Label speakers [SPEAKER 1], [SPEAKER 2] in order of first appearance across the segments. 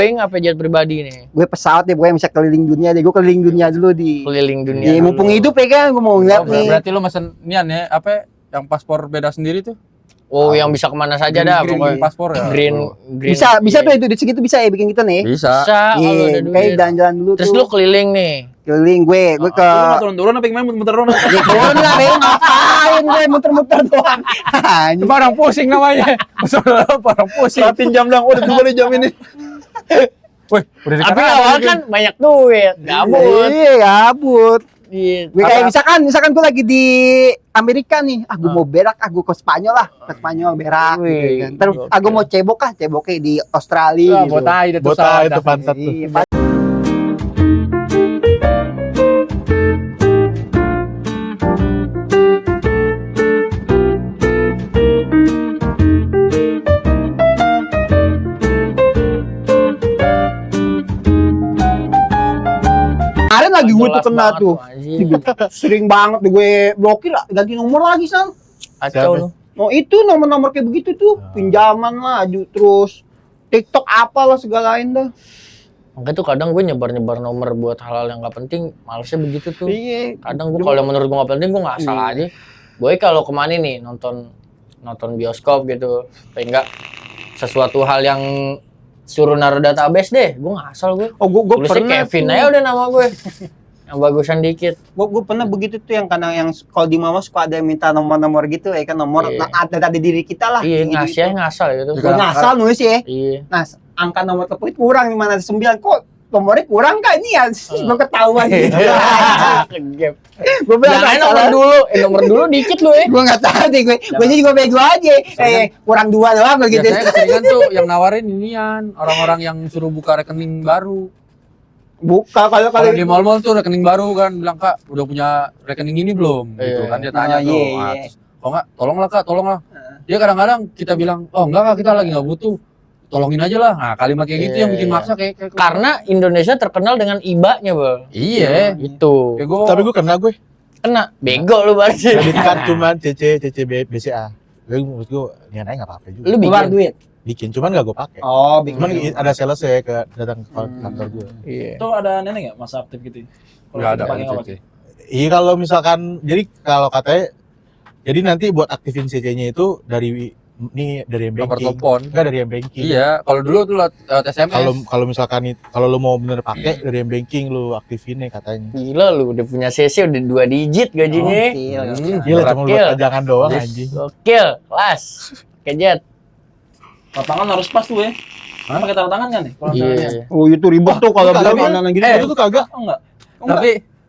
[SPEAKER 1] apa jet pribadi nih?
[SPEAKER 2] Gue pesawat deh, gue bisa keliling dunia deh. Gue keliling dunia dulu di.
[SPEAKER 1] Keliling dunia.
[SPEAKER 2] Iya, mumpung hidup ya kan, gue mau ngeliat nih.
[SPEAKER 3] Berarti lu mesen nian ya, apa yang paspor beda sendiri tuh?
[SPEAKER 1] Oh, yang bisa kemana saja dah pokoknya.
[SPEAKER 3] Paspor ya.
[SPEAKER 1] Green.
[SPEAKER 2] Bisa tuh itu di segitu bisa ya bikin kita nih.
[SPEAKER 3] Bisa.
[SPEAKER 1] Bisa kalau
[SPEAKER 2] Iya,
[SPEAKER 1] ada
[SPEAKER 2] kayak
[SPEAKER 1] duit.
[SPEAKER 2] jalan-jalan dulu
[SPEAKER 1] Terus
[SPEAKER 2] tuh.
[SPEAKER 1] lu keliling nih.
[SPEAKER 2] Keliling gue ke.
[SPEAKER 4] Lu turun-turun apa gimana muter-muter?
[SPEAKER 2] Ya turun lah, Bang. Ngapain gue muter-muter doang. Anjing.
[SPEAKER 3] Barang pusing namanya. Barang pusing.
[SPEAKER 4] Perhatiin jam dong, udah dua jam ini.
[SPEAKER 3] Wih, udah
[SPEAKER 1] Tapi
[SPEAKER 3] dikatakan
[SPEAKER 1] awal
[SPEAKER 3] mungkin.
[SPEAKER 1] kan banyak duit. Gabut.
[SPEAKER 2] Iya, gabut.
[SPEAKER 1] Iya.
[SPEAKER 2] Gue kayak misalkan gue lagi di Amerika nih, gue mau berak, gue ke Spanyol lah, ke Spanyol berak
[SPEAKER 1] Wih,
[SPEAKER 2] gitu kan. Terus
[SPEAKER 1] oke.
[SPEAKER 2] gue mau ceboknya di Australia gitu.
[SPEAKER 3] Botai itu
[SPEAKER 5] Botai itu pantat tuh.
[SPEAKER 2] Iya, kemarin lagi gue tuh
[SPEAKER 1] Jelas
[SPEAKER 2] kena
[SPEAKER 1] banget
[SPEAKER 2] tuh.
[SPEAKER 1] anjing.
[SPEAKER 2] Sering banget gue blokir, ganti nomor lagi Sal.
[SPEAKER 1] Kacau lu.
[SPEAKER 2] Oh itu nomor-nomor kayak begitu tuh, pinjaman lah, terus TikTok apalah segala lain dah.
[SPEAKER 1] Makanya tuh kadang gue nyebar-nyebar nomor buat hal-hal yang gak penting, malesnya begitu tuh.
[SPEAKER 2] Iya.
[SPEAKER 1] Kadang gue kalau menurut gue gak penting, gue ngasal aja. Gue kalau kemana nih nonton bioskop gitu, kayak enggak sesuatu hal yang suruh naruh database deh, gue ngasal gue.
[SPEAKER 2] Oh gue
[SPEAKER 1] Tulisnya
[SPEAKER 2] pernah
[SPEAKER 1] Kevin
[SPEAKER 2] tuh.
[SPEAKER 1] aja udah nama gue. Yang bagusan dikit.
[SPEAKER 2] Gue pernah begitu tuh yang kadang yang kalau di mama suka ada yang minta nomor-nomor gitu ya kan nomor
[SPEAKER 1] Iya.
[SPEAKER 2] ada di diri kita lah.
[SPEAKER 1] Iya,
[SPEAKER 2] gitu.
[SPEAKER 1] ngasih aja ngasal gitu.
[SPEAKER 2] Gue ngasal nulis ya.
[SPEAKER 1] Iya.
[SPEAKER 2] Nah angka nomor telepon kurang di mana 9 kok nomornya kurang kak ini ya belum ketahuan gitu.
[SPEAKER 1] Kegep.
[SPEAKER 2] Gue bilang
[SPEAKER 1] Jangan nomor dulu dikit lu ya.
[SPEAKER 2] gue nggak tahu deh gue juga bego aja kurang 2 doang begitu.
[SPEAKER 3] Biasanya keseringan tuh yang nawarin inian, orang-orang yang suruh buka rekening baru.
[SPEAKER 2] Buka kalau
[SPEAKER 3] Kalau di mall-mall tuh rekening baru kan bilang Kak udah punya rekening ini belum gitu
[SPEAKER 1] Iya.
[SPEAKER 3] kan dia tanya
[SPEAKER 2] Oh,
[SPEAKER 3] tuh.
[SPEAKER 2] iya,
[SPEAKER 3] Ah,
[SPEAKER 2] iya.
[SPEAKER 3] terus, oh enggak, tolonglah Kak, tolonglah. Dia kadang-kadang kita bilang, "Oh enggak Kak, kita lagi enggak butuh." Tolongin aja lah. Nah, kalimat kayak gitu
[SPEAKER 1] Iya,
[SPEAKER 3] yang bikin
[SPEAKER 1] iya.
[SPEAKER 3] maksa kayak
[SPEAKER 1] Karena Indonesia terkenal dengan IBA-nya, Bang.
[SPEAKER 3] iya.
[SPEAKER 1] Itu.
[SPEAKER 3] Kayak gue
[SPEAKER 5] Tapi gue kena gue.
[SPEAKER 1] Kena bego lu berarti.
[SPEAKER 5] Kredit card cuman BCA. Gue menurut gue niat aja nggak apa-apa juga.
[SPEAKER 1] Lu
[SPEAKER 2] keluar
[SPEAKER 1] bikin.
[SPEAKER 2] duit.
[SPEAKER 5] Bikin cuman nggak gue pakai.
[SPEAKER 2] Oh,
[SPEAKER 5] Cuman ada sales ya datang ke kantor gue.
[SPEAKER 1] Iya.
[SPEAKER 4] Itu ada nenek nggak masa aktif gitu?
[SPEAKER 3] enggak ada
[SPEAKER 4] pakai
[SPEAKER 3] kan,
[SPEAKER 4] apa?
[SPEAKER 3] CC.
[SPEAKER 5] Iya kalau misalkan jadi kalau katanya jadi nanti buat aktifin CC-nya itu dari yang
[SPEAKER 3] Nomor
[SPEAKER 5] banking.
[SPEAKER 3] telepon.
[SPEAKER 5] Enggak dari yang banking.
[SPEAKER 3] Iya, kalau dulu tuh lewat SMS.
[SPEAKER 5] Kalau misalkan kalau lu mau bener pakai dari yang banking lu aktifinnya katanya.
[SPEAKER 1] Gila lu udah punya CC udah 2 digit gajinya.
[SPEAKER 5] Gila cuma
[SPEAKER 1] Gokil.
[SPEAKER 5] buat pajangan doang
[SPEAKER 1] Yes.
[SPEAKER 5] anjing.
[SPEAKER 1] Gokil, kelas. Kejet.
[SPEAKER 4] Tanda tangan harus pas tuh ya. Karena pakai tanda tangan kan nih? Kalau misalnya.
[SPEAKER 1] Iya.
[SPEAKER 2] Oh, itu ribet tuh kalau
[SPEAKER 5] Tapi-
[SPEAKER 2] bilang kanan gitu.
[SPEAKER 5] Itu tuh kagak.
[SPEAKER 4] Oh enggak.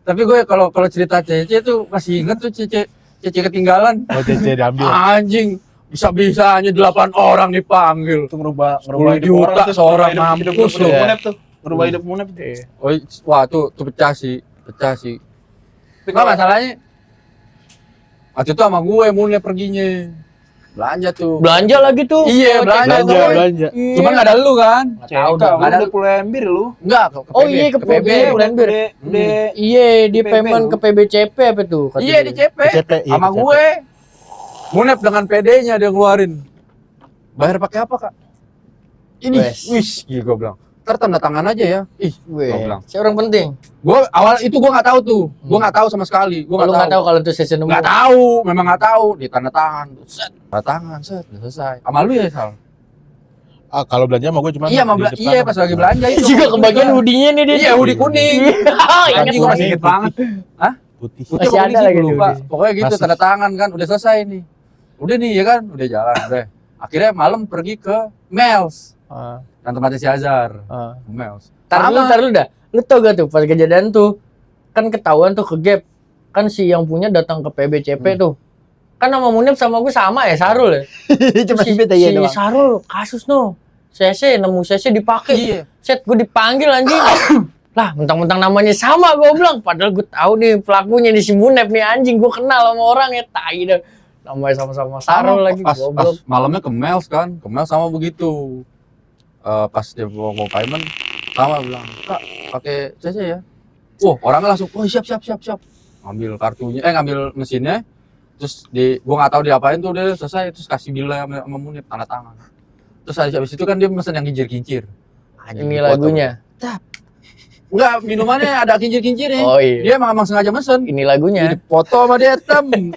[SPEAKER 3] Tapi gue kalau cerita CC tuh masih inget tuh CC ketinggalan.
[SPEAKER 5] Oh CC diambil.
[SPEAKER 3] Anjing, bisa-bisanya 8 orang dipanggil.
[SPEAKER 4] Itu merubah
[SPEAKER 3] 10
[SPEAKER 4] hidup
[SPEAKER 3] juta
[SPEAKER 4] orang tuh,
[SPEAKER 3] seorang
[SPEAKER 4] merubah hidup
[SPEAKER 3] mampus
[SPEAKER 4] hidup
[SPEAKER 3] ya.
[SPEAKER 4] Munep tuh. Merubah hidup Munep.
[SPEAKER 3] Oh, wah tuh pecah sih.
[SPEAKER 4] Tapi
[SPEAKER 3] Nggak masalahnya. Waktu itu sama gue Mune perginya. Belanja tuh.
[SPEAKER 1] Belanja lagi tuh.
[SPEAKER 3] Iya,
[SPEAKER 1] Oh,
[SPEAKER 3] belanja.
[SPEAKER 1] cek
[SPEAKER 5] Belanja,
[SPEAKER 1] gue.
[SPEAKER 5] belanja.
[SPEAKER 1] Iya.
[SPEAKER 3] Cuman nggak ada lu kan?
[SPEAKER 4] tahu
[SPEAKER 3] dah.
[SPEAKER 4] dah. Udah puluh embir lu.
[SPEAKER 3] Enggak, ke
[SPEAKER 1] Oh
[SPEAKER 3] PB,
[SPEAKER 1] iya ke PB, bulan bir.
[SPEAKER 4] Udah
[SPEAKER 1] Iya, di
[SPEAKER 4] PB
[SPEAKER 1] payment
[SPEAKER 4] lu.
[SPEAKER 1] ke PBCP apa tuh? kata
[SPEAKER 3] Iya
[SPEAKER 1] dia.
[SPEAKER 3] di CP.
[SPEAKER 5] CP, iya,
[SPEAKER 3] Sama
[SPEAKER 5] di CP.
[SPEAKER 3] gue. Munep dengan PD-nya dia ngeluarin. Bayar pakai apa, Kak? Ini,
[SPEAKER 1] Wes.
[SPEAKER 3] wis, gitu gue bilang. Ntar tanda tangan aja ya. Ih,
[SPEAKER 1] Gue.
[SPEAKER 3] Gua bilang.
[SPEAKER 1] Si orang penting.
[SPEAKER 3] gue awal itu gue nggak tahu tuh. Gue nggak tahu sama sekali. Gue
[SPEAKER 1] Lu nggak tahu kalau itu sesi nemu.
[SPEAKER 3] Nggak tahu, memang nggak tahu. Di tanda tangan, set, tanda tangan, set, udah selesai. Sama lu ya, Sal?
[SPEAKER 5] Ah, kalau belanja sama gue cuma
[SPEAKER 3] Iya, iya pas lagi belanja itu.
[SPEAKER 1] Juga kebagian hoodie-nya nih dia.
[SPEAKER 3] Iya, hoodie kuning.
[SPEAKER 1] Oh, ingat
[SPEAKER 3] Anjing gue masih
[SPEAKER 1] lagi.
[SPEAKER 3] inget banget.
[SPEAKER 5] putih.
[SPEAKER 3] Putih
[SPEAKER 1] Masih
[SPEAKER 3] apa
[SPEAKER 1] ada
[SPEAKER 3] kuning sih,
[SPEAKER 1] lagi
[SPEAKER 3] gua lupa.
[SPEAKER 1] hoodie.
[SPEAKER 3] Pokoknya gitu,
[SPEAKER 5] Masih.
[SPEAKER 3] tanda tangan kan, udah selesai nih. Udah nih ya kan, udah jalan, udah. Akhirnya malam pergi ke Mel's.
[SPEAKER 1] Ah,
[SPEAKER 3] Dan tempatnya si Azhar.
[SPEAKER 1] ah.
[SPEAKER 3] Mel's.
[SPEAKER 1] Tar lu dah. Lu tau gak tuh pas kejadian tuh kan ketahuan tuh ke Gap. Kan si yang punya datang ke PBCP tuh. Kan nama Munib sama gue sama ya, Sarul ya.
[SPEAKER 2] Cuma
[SPEAKER 1] si,
[SPEAKER 2] beda ya
[SPEAKER 1] si
[SPEAKER 2] doang.
[SPEAKER 1] Sarul kasus no. CC nemu CC dipakai.
[SPEAKER 3] Iya.
[SPEAKER 1] Set gue dipanggil anjing. Lah, mentang-mentang namanya sama gue bilang, padahal gue tahu nih pelakunya di si Munib nih anjing, gue kenal sama orang ya, tai dah. Namanya sama-sama Sarul lagi
[SPEAKER 3] pas
[SPEAKER 1] goblok.
[SPEAKER 3] malamnya ke Mel's kan, ke Mel's sama begitu. Pas dia mau payment sama bilang, "Kak, pakai CC ya?" Wah, orangnya langsung, "Oh, siap. Ngambil kartunya, ngambil mesinnya. Terus gua nggak tahu diapain tuh, udah selesai terus kasih bill sama Munib tanda tangan. Terus habis itu kan dia mesen yang kincir-kincir.
[SPEAKER 1] Ini lagunya.
[SPEAKER 3] Enggak, minumannya ada kincir-kincirnya.
[SPEAKER 1] Oh iya.
[SPEAKER 3] Dia emang sengaja mesen.
[SPEAKER 1] Ini lagunya.
[SPEAKER 3] Foto sama dia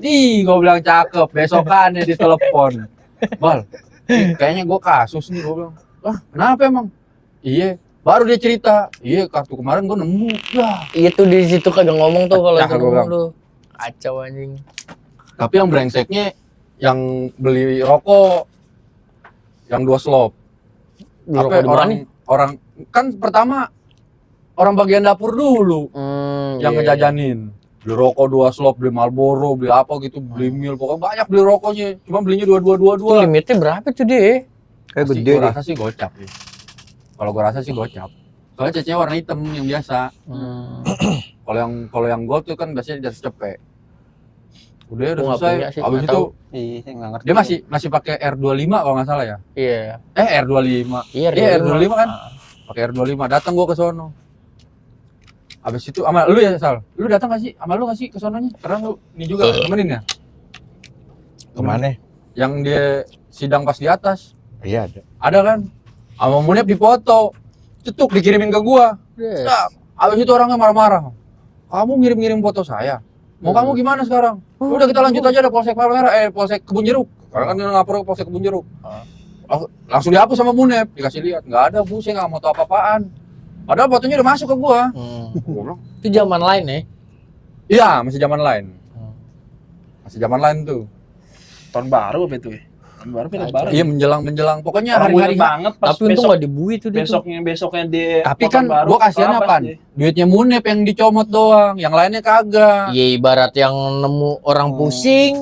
[SPEAKER 3] ih gue bilang cakep, besokannya ditelepon. Bal, kayaknya gue kasus nih, gue bilang. Wah, kenapa emang? Iya, baru dia cerita. Iya, kartu kemarin gue nemu. Wah.
[SPEAKER 1] Itu di situ kagak ngomong tuh kalau
[SPEAKER 3] Pecah,
[SPEAKER 1] itu
[SPEAKER 3] gua
[SPEAKER 1] ngomong
[SPEAKER 3] bilang.
[SPEAKER 1] tuh. Kacau anjing.
[SPEAKER 3] Tapi yang brengseknya yang beli rokok yang 2 slop.
[SPEAKER 1] Beli
[SPEAKER 3] Apa
[SPEAKER 1] rokok di mana nih?
[SPEAKER 3] orang kan pertama orang bagian dapur dulu yang
[SPEAKER 1] Iya.
[SPEAKER 3] ngejajanin. Beli rokok 2 slop, beli Marlboro, beli apa gitu, beli mil, pokoknya banyak beli rokoknya. Cuma belinya
[SPEAKER 1] Itu
[SPEAKER 3] 2.
[SPEAKER 1] limitnya berapa tuh dia?
[SPEAKER 2] Kayak
[SPEAKER 3] Pasti
[SPEAKER 2] gede
[SPEAKER 3] gua
[SPEAKER 2] deh.
[SPEAKER 3] rasa sih gocap ya. Kalau gua rasa sih gocap. Soalnya cecenya warna hitam yang biasa. Kalau yang gold tuh kan biasanya di atas cepek. Udah
[SPEAKER 1] Gua nggak
[SPEAKER 3] selesai.
[SPEAKER 1] punya sih,
[SPEAKER 3] Habis
[SPEAKER 1] nggak
[SPEAKER 3] itu
[SPEAKER 1] tahu.
[SPEAKER 2] Iya, saya nggak ngerti.
[SPEAKER 3] dia masih pakai R25 kalau nggak salah ya.
[SPEAKER 1] Iya.
[SPEAKER 3] R25.
[SPEAKER 1] Iya,
[SPEAKER 3] Iya R25 kan. Pakai R25. Datang gua ke sono. Habis itu sama lu ya Sal. Lu datang gak sih? Sama lu gak sih ke sononya? Karena lu ini juga temenin ya.
[SPEAKER 5] Kemana?
[SPEAKER 3] Yang dia sidang pas di atas.
[SPEAKER 5] Iya ada.
[SPEAKER 3] Ada kan? Sama Munep dipoto. Cetuk dikirimin ke gua.
[SPEAKER 1] Yes.
[SPEAKER 3] Nah, abis itu orangnya marah-marah. Kamu ngirim-ngirim foto saya. Mau kamu gimana sekarang? Udah kita lanjut aja ada Polsek Palmerah, Polsek Kebun Jeruk. Sekarang kan dia ngapor ke Polsek Kebun Jeruk. Langsung dihapus sama Munep, dikasih lihat. Nggak ada bu, saya nggak mau tahu apa-apaan. Padahal fotonya udah masuk ke gua. Gua bilang,
[SPEAKER 1] Itu zaman lain ya.
[SPEAKER 3] iya masih zaman lain. Masih zaman lain tuh.
[SPEAKER 4] Tahun baru apa itu ya? Tahun baru film baru.
[SPEAKER 3] Iya menjelang. Pokoknya
[SPEAKER 4] Orang
[SPEAKER 3] hari-hari.
[SPEAKER 4] hari banget pas
[SPEAKER 1] Tapi untung
[SPEAKER 4] besok,
[SPEAKER 1] nggak dibui tuh dia tuh.
[SPEAKER 4] besoknya di
[SPEAKER 3] Tapi
[SPEAKER 4] tahun
[SPEAKER 3] kan
[SPEAKER 4] baru,
[SPEAKER 3] gua kasihan
[SPEAKER 4] parah
[SPEAKER 3] apaan?
[SPEAKER 4] pasti.
[SPEAKER 3] Duitnya Munep yang dicomot doang, yang lainnya kagak.
[SPEAKER 1] Iya ibarat yang nemu orang pusing,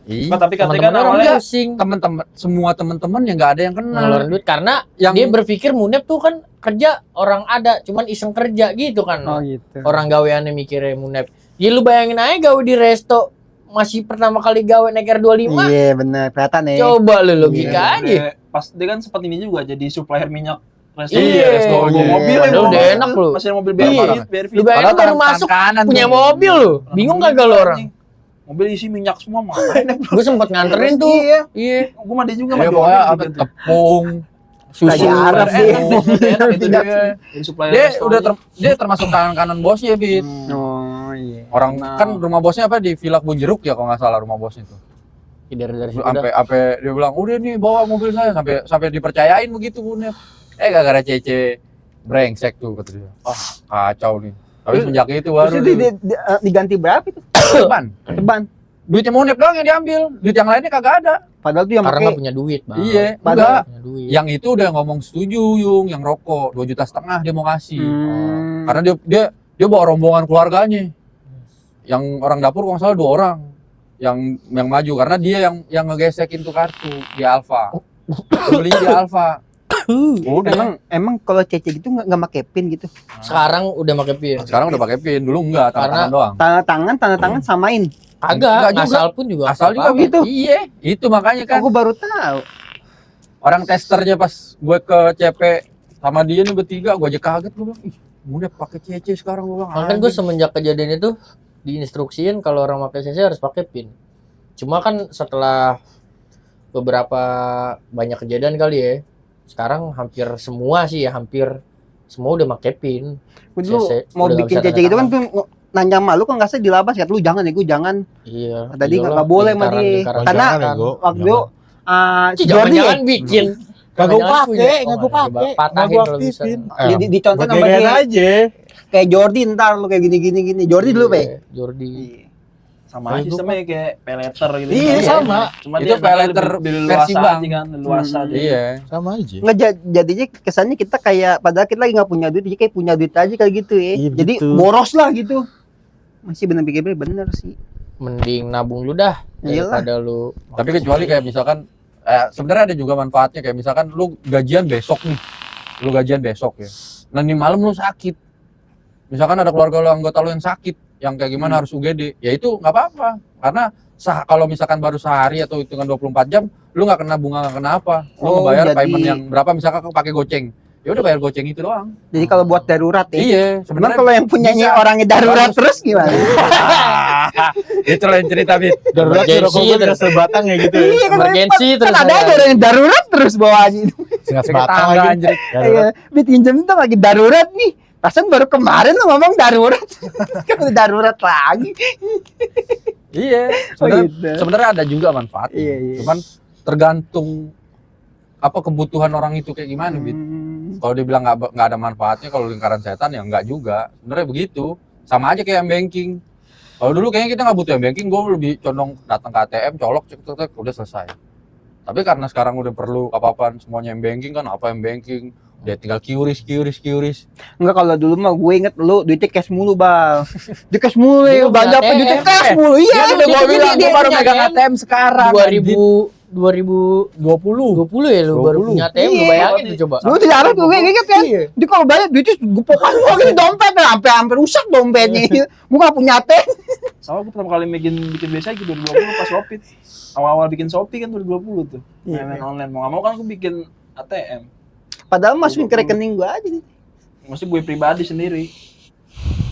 [SPEAKER 3] Ih,
[SPEAKER 4] Tapi katanya kan
[SPEAKER 1] teman-teman orang
[SPEAKER 4] awalnya
[SPEAKER 1] pusing
[SPEAKER 3] teman-teman semua teman-teman yang nggak ada yang kenal.
[SPEAKER 1] ngeluarin duit karena
[SPEAKER 3] Yang
[SPEAKER 1] dia berpikir Munep tuh kan kerja orang ada, cuman iseng kerja gitu kan.
[SPEAKER 2] Oh gitu.
[SPEAKER 1] Orang gaweannya mikirnya Munep. Ya lu bayangin aja gawe di resto masih pertama kali gawe naik R25.
[SPEAKER 2] Iya benar, kelihatan ya.
[SPEAKER 1] Coba lu logika
[SPEAKER 4] Iya,
[SPEAKER 1] aja.
[SPEAKER 4] pas dia kan sempat ini juga jadi supplier minyak resto.
[SPEAKER 1] Iya,
[SPEAKER 3] resto.
[SPEAKER 4] Bawa mobil
[SPEAKER 3] Iya,
[SPEAKER 4] ya,
[SPEAKER 1] udah
[SPEAKER 4] bawa
[SPEAKER 1] enak
[SPEAKER 4] mobil.
[SPEAKER 1] lu.
[SPEAKER 4] Masih ada mobil
[SPEAKER 1] Iya.
[SPEAKER 4] biar
[SPEAKER 1] Lu bayangin baru masuk punya mobil lu. Bingung kagak lu orang?
[SPEAKER 4] Mobil isi minyak semua mana?
[SPEAKER 1] Gue sempet nganterin tuh.
[SPEAKER 2] Iya.
[SPEAKER 1] Iya.
[SPEAKER 4] Gue mah dia juga
[SPEAKER 3] Ya,
[SPEAKER 4] mah
[SPEAKER 3] pokoknya
[SPEAKER 4] jualin
[SPEAKER 3] apa
[SPEAKER 4] gitu.
[SPEAKER 3] tepung,
[SPEAKER 1] Susu.
[SPEAKER 2] Raja Arab
[SPEAKER 4] Enak,
[SPEAKER 2] dia.
[SPEAKER 4] enak itu
[SPEAKER 3] dia,
[SPEAKER 4] dia. Jadi supplier
[SPEAKER 3] dia
[SPEAKER 4] resto
[SPEAKER 3] udah
[SPEAKER 4] aja.
[SPEAKER 3] dia termasuk kanan bosnya Bit.
[SPEAKER 2] Oh iya.
[SPEAKER 3] Orang
[SPEAKER 4] Nah.
[SPEAKER 3] kan rumah bosnya apa di Villa Kebun Jeruk ya kalau nggak salah rumah bosnya itu.
[SPEAKER 1] Dari situ
[SPEAKER 3] Sampai dia bilang udah nih bawa mobil saya sampai dipercayain begitu Munep. Gara-gara Cece brengsek tuh kata dia. Ah kacau nih. Tapi semenjak itu baru
[SPEAKER 2] Terus diganti berapa itu?
[SPEAKER 3] Teban.
[SPEAKER 2] Teban.
[SPEAKER 3] Duitnya Munep doang yang diambil. Duit yang lainnya kagak ada.
[SPEAKER 2] Padahal tuh yang
[SPEAKER 1] karena
[SPEAKER 2] pakai
[SPEAKER 1] nggak punya duit, Bang.
[SPEAKER 3] Iya,
[SPEAKER 2] Padahal-
[SPEAKER 3] enggak.
[SPEAKER 1] Punya duit.
[SPEAKER 3] Yang itu udah ngomong setuju Yung, yang rokok 2,5 juta dia mau ngasih. Karena dia bawa rombongan keluarganya. Yang orang dapur kalau nggak salah 2 orang yang maju karena dia yang ngegesekin tuh kartu di Alfa. Beli di Alfa. Udah.
[SPEAKER 2] emang kalau Cece gitu nggak pakai pin gitu.
[SPEAKER 1] Sekarang udah pakai pin.
[SPEAKER 3] Sekarang udah pakai pin, dulu enggak, tanda tangan doang.
[SPEAKER 2] Tanda tangan samain.
[SPEAKER 1] Agak,
[SPEAKER 3] Enggak juga.
[SPEAKER 1] asal pun juga.
[SPEAKER 3] Asal juga
[SPEAKER 1] apa-apa.
[SPEAKER 3] gitu. Iya, itu makanya kan.
[SPEAKER 2] Aku baru tahu.
[SPEAKER 3] Orang testernya pas gue ke CP sama dia nih bertiga, gue aja kaget gue bilang, ih, udah pakai CC sekarang gue bilang.
[SPEAKER 1] Makanya gue semenjak kejadian itu diinstruksiin kalau orang pakai CC harus pakai pin. Cuma kan setelah beberapa banyak kejadian kali ya, sekarang hampir semua sih ya, hampir semua udah pakai pin.
[SPEAKER 2] Gue dulu
[SPEAKER 1] CC,
[SPEAKER 2] mau
[SPEAKER 1] udah nggak
[SPEAKER 2] bikin
[SPEAKER 1] bisa
[SPEAKER 2] Cece
[SPEAKER 1] tanda
[SPEAKER 2] gitu kan
[SPEAKER 1] tangan.
[SPEAKER 2] tuh nanya sama lu kan nggak sih dilabas ya, lu jangan ya, gue jangan.
[SPEAKER 1] Iya.
[SPEAKER 2] Tadi
[SPEAKER 1] iyalah,
[SPEAKER 2] nggak boleh sama
[SPEAKER 1] lingkaran-
[SPEAKER 2] dia.
[SPEAKER 1] lingkaran
[SPEAKER 2] Karena
[SPEAKER 1] setan.
[SPEAKER 5] jangan, Ego.
[SPEAKER 2] waktu
[SPEAKER 5] Jangan.
[SPEAKER 2] si
[SPEAKER 1] Cih,
[SPEAKER 2] Jordi ya,
[SPEAKER 1] jangan bikin.
[SPEAKER 5] Gak gue
[SPEAKER 1] Jangan punya.
[SPEAKER 5] pake,
[SPEAKER 1] Oh,
[SPEAKER 5] gak gue
[SPEAKER 1] nggak
[SPEAKER 5] pake.
[SPEAKER 1] ada. Patahin
[SPEAKER 5] Gak gue
[SPEAKER 1] kalau bisa.
[SPEAKER 5] aktifin.
[SPEAKER 2] dicontohin sama
[SPEAKER 5] Bagian
[SPEAKER 2] dia.
[SPEAKER 5] aja.
[SPEAKER 2] Kayak Jordi ntar lu kayak gini. Jordi dulu, Pe.
[SPEAKER 1] Iya, Jordi.
[SPEAKER 4] Sama aja sistemnya kayak peleter gitu.
[SPEAKER 5] Iya, sama.
[SPEAKER 4] Cuma
[SPEAKER 3] Itu
[SPEAKER 4] dia
[SPEAKER 3] peleter
[SPEAKER 4] lebih
[SPEAKER 3] versi
[SPEAKER 4] luasa
[SPEAKER 3] bank.
[SPEAKER 4] aja kan, luasa aja.
[SPEAKER 3] Iya.
[SPEAKER 5] Sama aja.
[SPEAKER 2] Nggak jadinya kesannya kita kayak padahal kita lagi nggak punya duit, jadi kayak punya duit aja kayak gitu ya.
[SPEAKER 5] Iya,
[SPEAKER 2] Jadi
[SPEAKER 5] begitu.
[SPEAKER 2] boros lah gitu. Masih bener-bener bener sih.
[SPEAKER 1] Mending nabung lu dah
[SPEAKER 2] Iyalah.
[SPEAKER 1] daripada lu.
[SPEAKER 3] Tapi kecuali kayak misalkan sebenarnya ada juga manfaatnya kayak misalkan lu gajian besok nih. Lu gajian besok ya. Nah, nih malam lu sakit. Misalkan ada keluarga lu anggota lu yang sakit, yang kayak gimana harus UGD. Ya itu nggak apa-apa. Karena kalau misalkan baru sehari atau hitungan 24 jam, lu nggak kena bunga, nggak kena apa. Lu
[SPEAKER 2] Oh,
[SPEAKER 3] ngebayar
[SPEAKER 2] jadi-
[SPEAKER 3] payment yang berapa misalkan pakai goceng. Ya udah bayar goceng itu doang.
[SPEAKER 2] Jadi kalau buat darurat ya.
[SPEAKER 3] Iya,
[SPEAKER 2] Cuman
[SPEAKER 3] sebenarnya
[SPEAKER 2] kalau yang punyanya
[SPEAKER 3] bisa.
[SPEAKER 2] orangnya darurat
[SPEAKER 3] Bagus.
[SPEAKER 2] terus gimana?
[SPEAKER 3] Itu lain cerita, Bit.
[SPEAKER 5] Darurat
[SPEAKER 1] Emergency
[SPEAKER 5] rokok gue
[SPEAKER 1] terus.
[SPEAKER 5] sebatang ya gitu.
[SPEAKER 2] Iya kan,
[SPEAKER 1] Emergency
[SPEAKER 2] kan
[SPEAKER 1] terus
[SPEAKER 2] ada
[SPEAKER 1] ada.
[SPEAKER 2] orang yang darurat terus bawa aja.
[SPEAKER 5] Setengah
[SPEAKER 3] Pakai
[SPEAKER 5] sebatang
[SPEAKER 3] tangga,
[SPEAKER 5] lagi.
[SPEAKER 3] anjir.
[SPEAKER 5] Darurat.
[SPEAKER 2] Iya, Bit pinjam tuh lagi darurat nih. Pasan baru kemarin lu ngomong darurat. Kan udah darurat lagi.
[SPEAKER 3] Iya.
[SPEAKER 2] Oh,
[SPEAKER 3] Sebenarnya
[SPEAKER 2] gitu.
[SPEAKER 3] sebenarnya ada juga manfaatnya.
[SPEAKER 2] Iya, iya.
[SPEAKER 3] Cuman tergantung apa kebutuhan orang itu kayak gimana, Bit. Kalau dia bilang nggak ada manfaatnya, kalau lingkaran setan ya nggak juga. Sebenarnya begitu. Sama aja kayak banking. Kalau dulu kayaknya kita nggak butuh banking, gue lebih condong datang ke ATM, colok, cek, udah selesai. Tapi karena sekarang udah perlu apa-apaan semuanya banking kan, apa banking, dia tinggal QRIS.
[SPEAKER 2] Enggak, kalau dulu mah gue inget lu duitnya cash mulu, Bang. Di cash mulu
[SPEAKER 1] Dia
[SPEAKER 2] ya,
[SPEAKER 1] punya
[SPEAKER 2] banyak
[SPEAKER 1] ATM.
[SPEAKER 2] duitnya cash mulu. Iya,
[SPEAKER 3] Iya, udah gue bilang, gue baru
[SPEAKER 1] punya
[SPEAKER 3] megang
[SPEAKER 1] ATM
[SPEAKER 3] ATM sekarang.
[SPEAKER 1] 2020 ya lu baru
[SPEAKER 3] 20.
[SPEAKER 1] punya ATM, lu
[SPEAKER 2] Iya.
[SPEAKER 1] bayangin tuh coba.
[SPEAKER 2] Lu tidak ada tuh, gue inget kan.
[SPEAKER 1] Iya.
[SPEAKER 2] Dia kalau banyak duitnya gepokan gua gini dompetnya sampai rusak dompetnya. Gua enggak punya ATM.
[SPEAKER 4] Sama gue pertama kali bikin BSI gitu 2020 pas Shopee. Awal-awal bikin Shopee kan 2020 tuh.
[SPEAKER 2] Iya.
[SPEAKER 4] Main online mau nggak mau kan aku bikin ATM.
[SPEAKER 2] Padahal masukin ke rekening gua aja.
[SPEAKER 4] Maksudnya gue pribadi sendiri.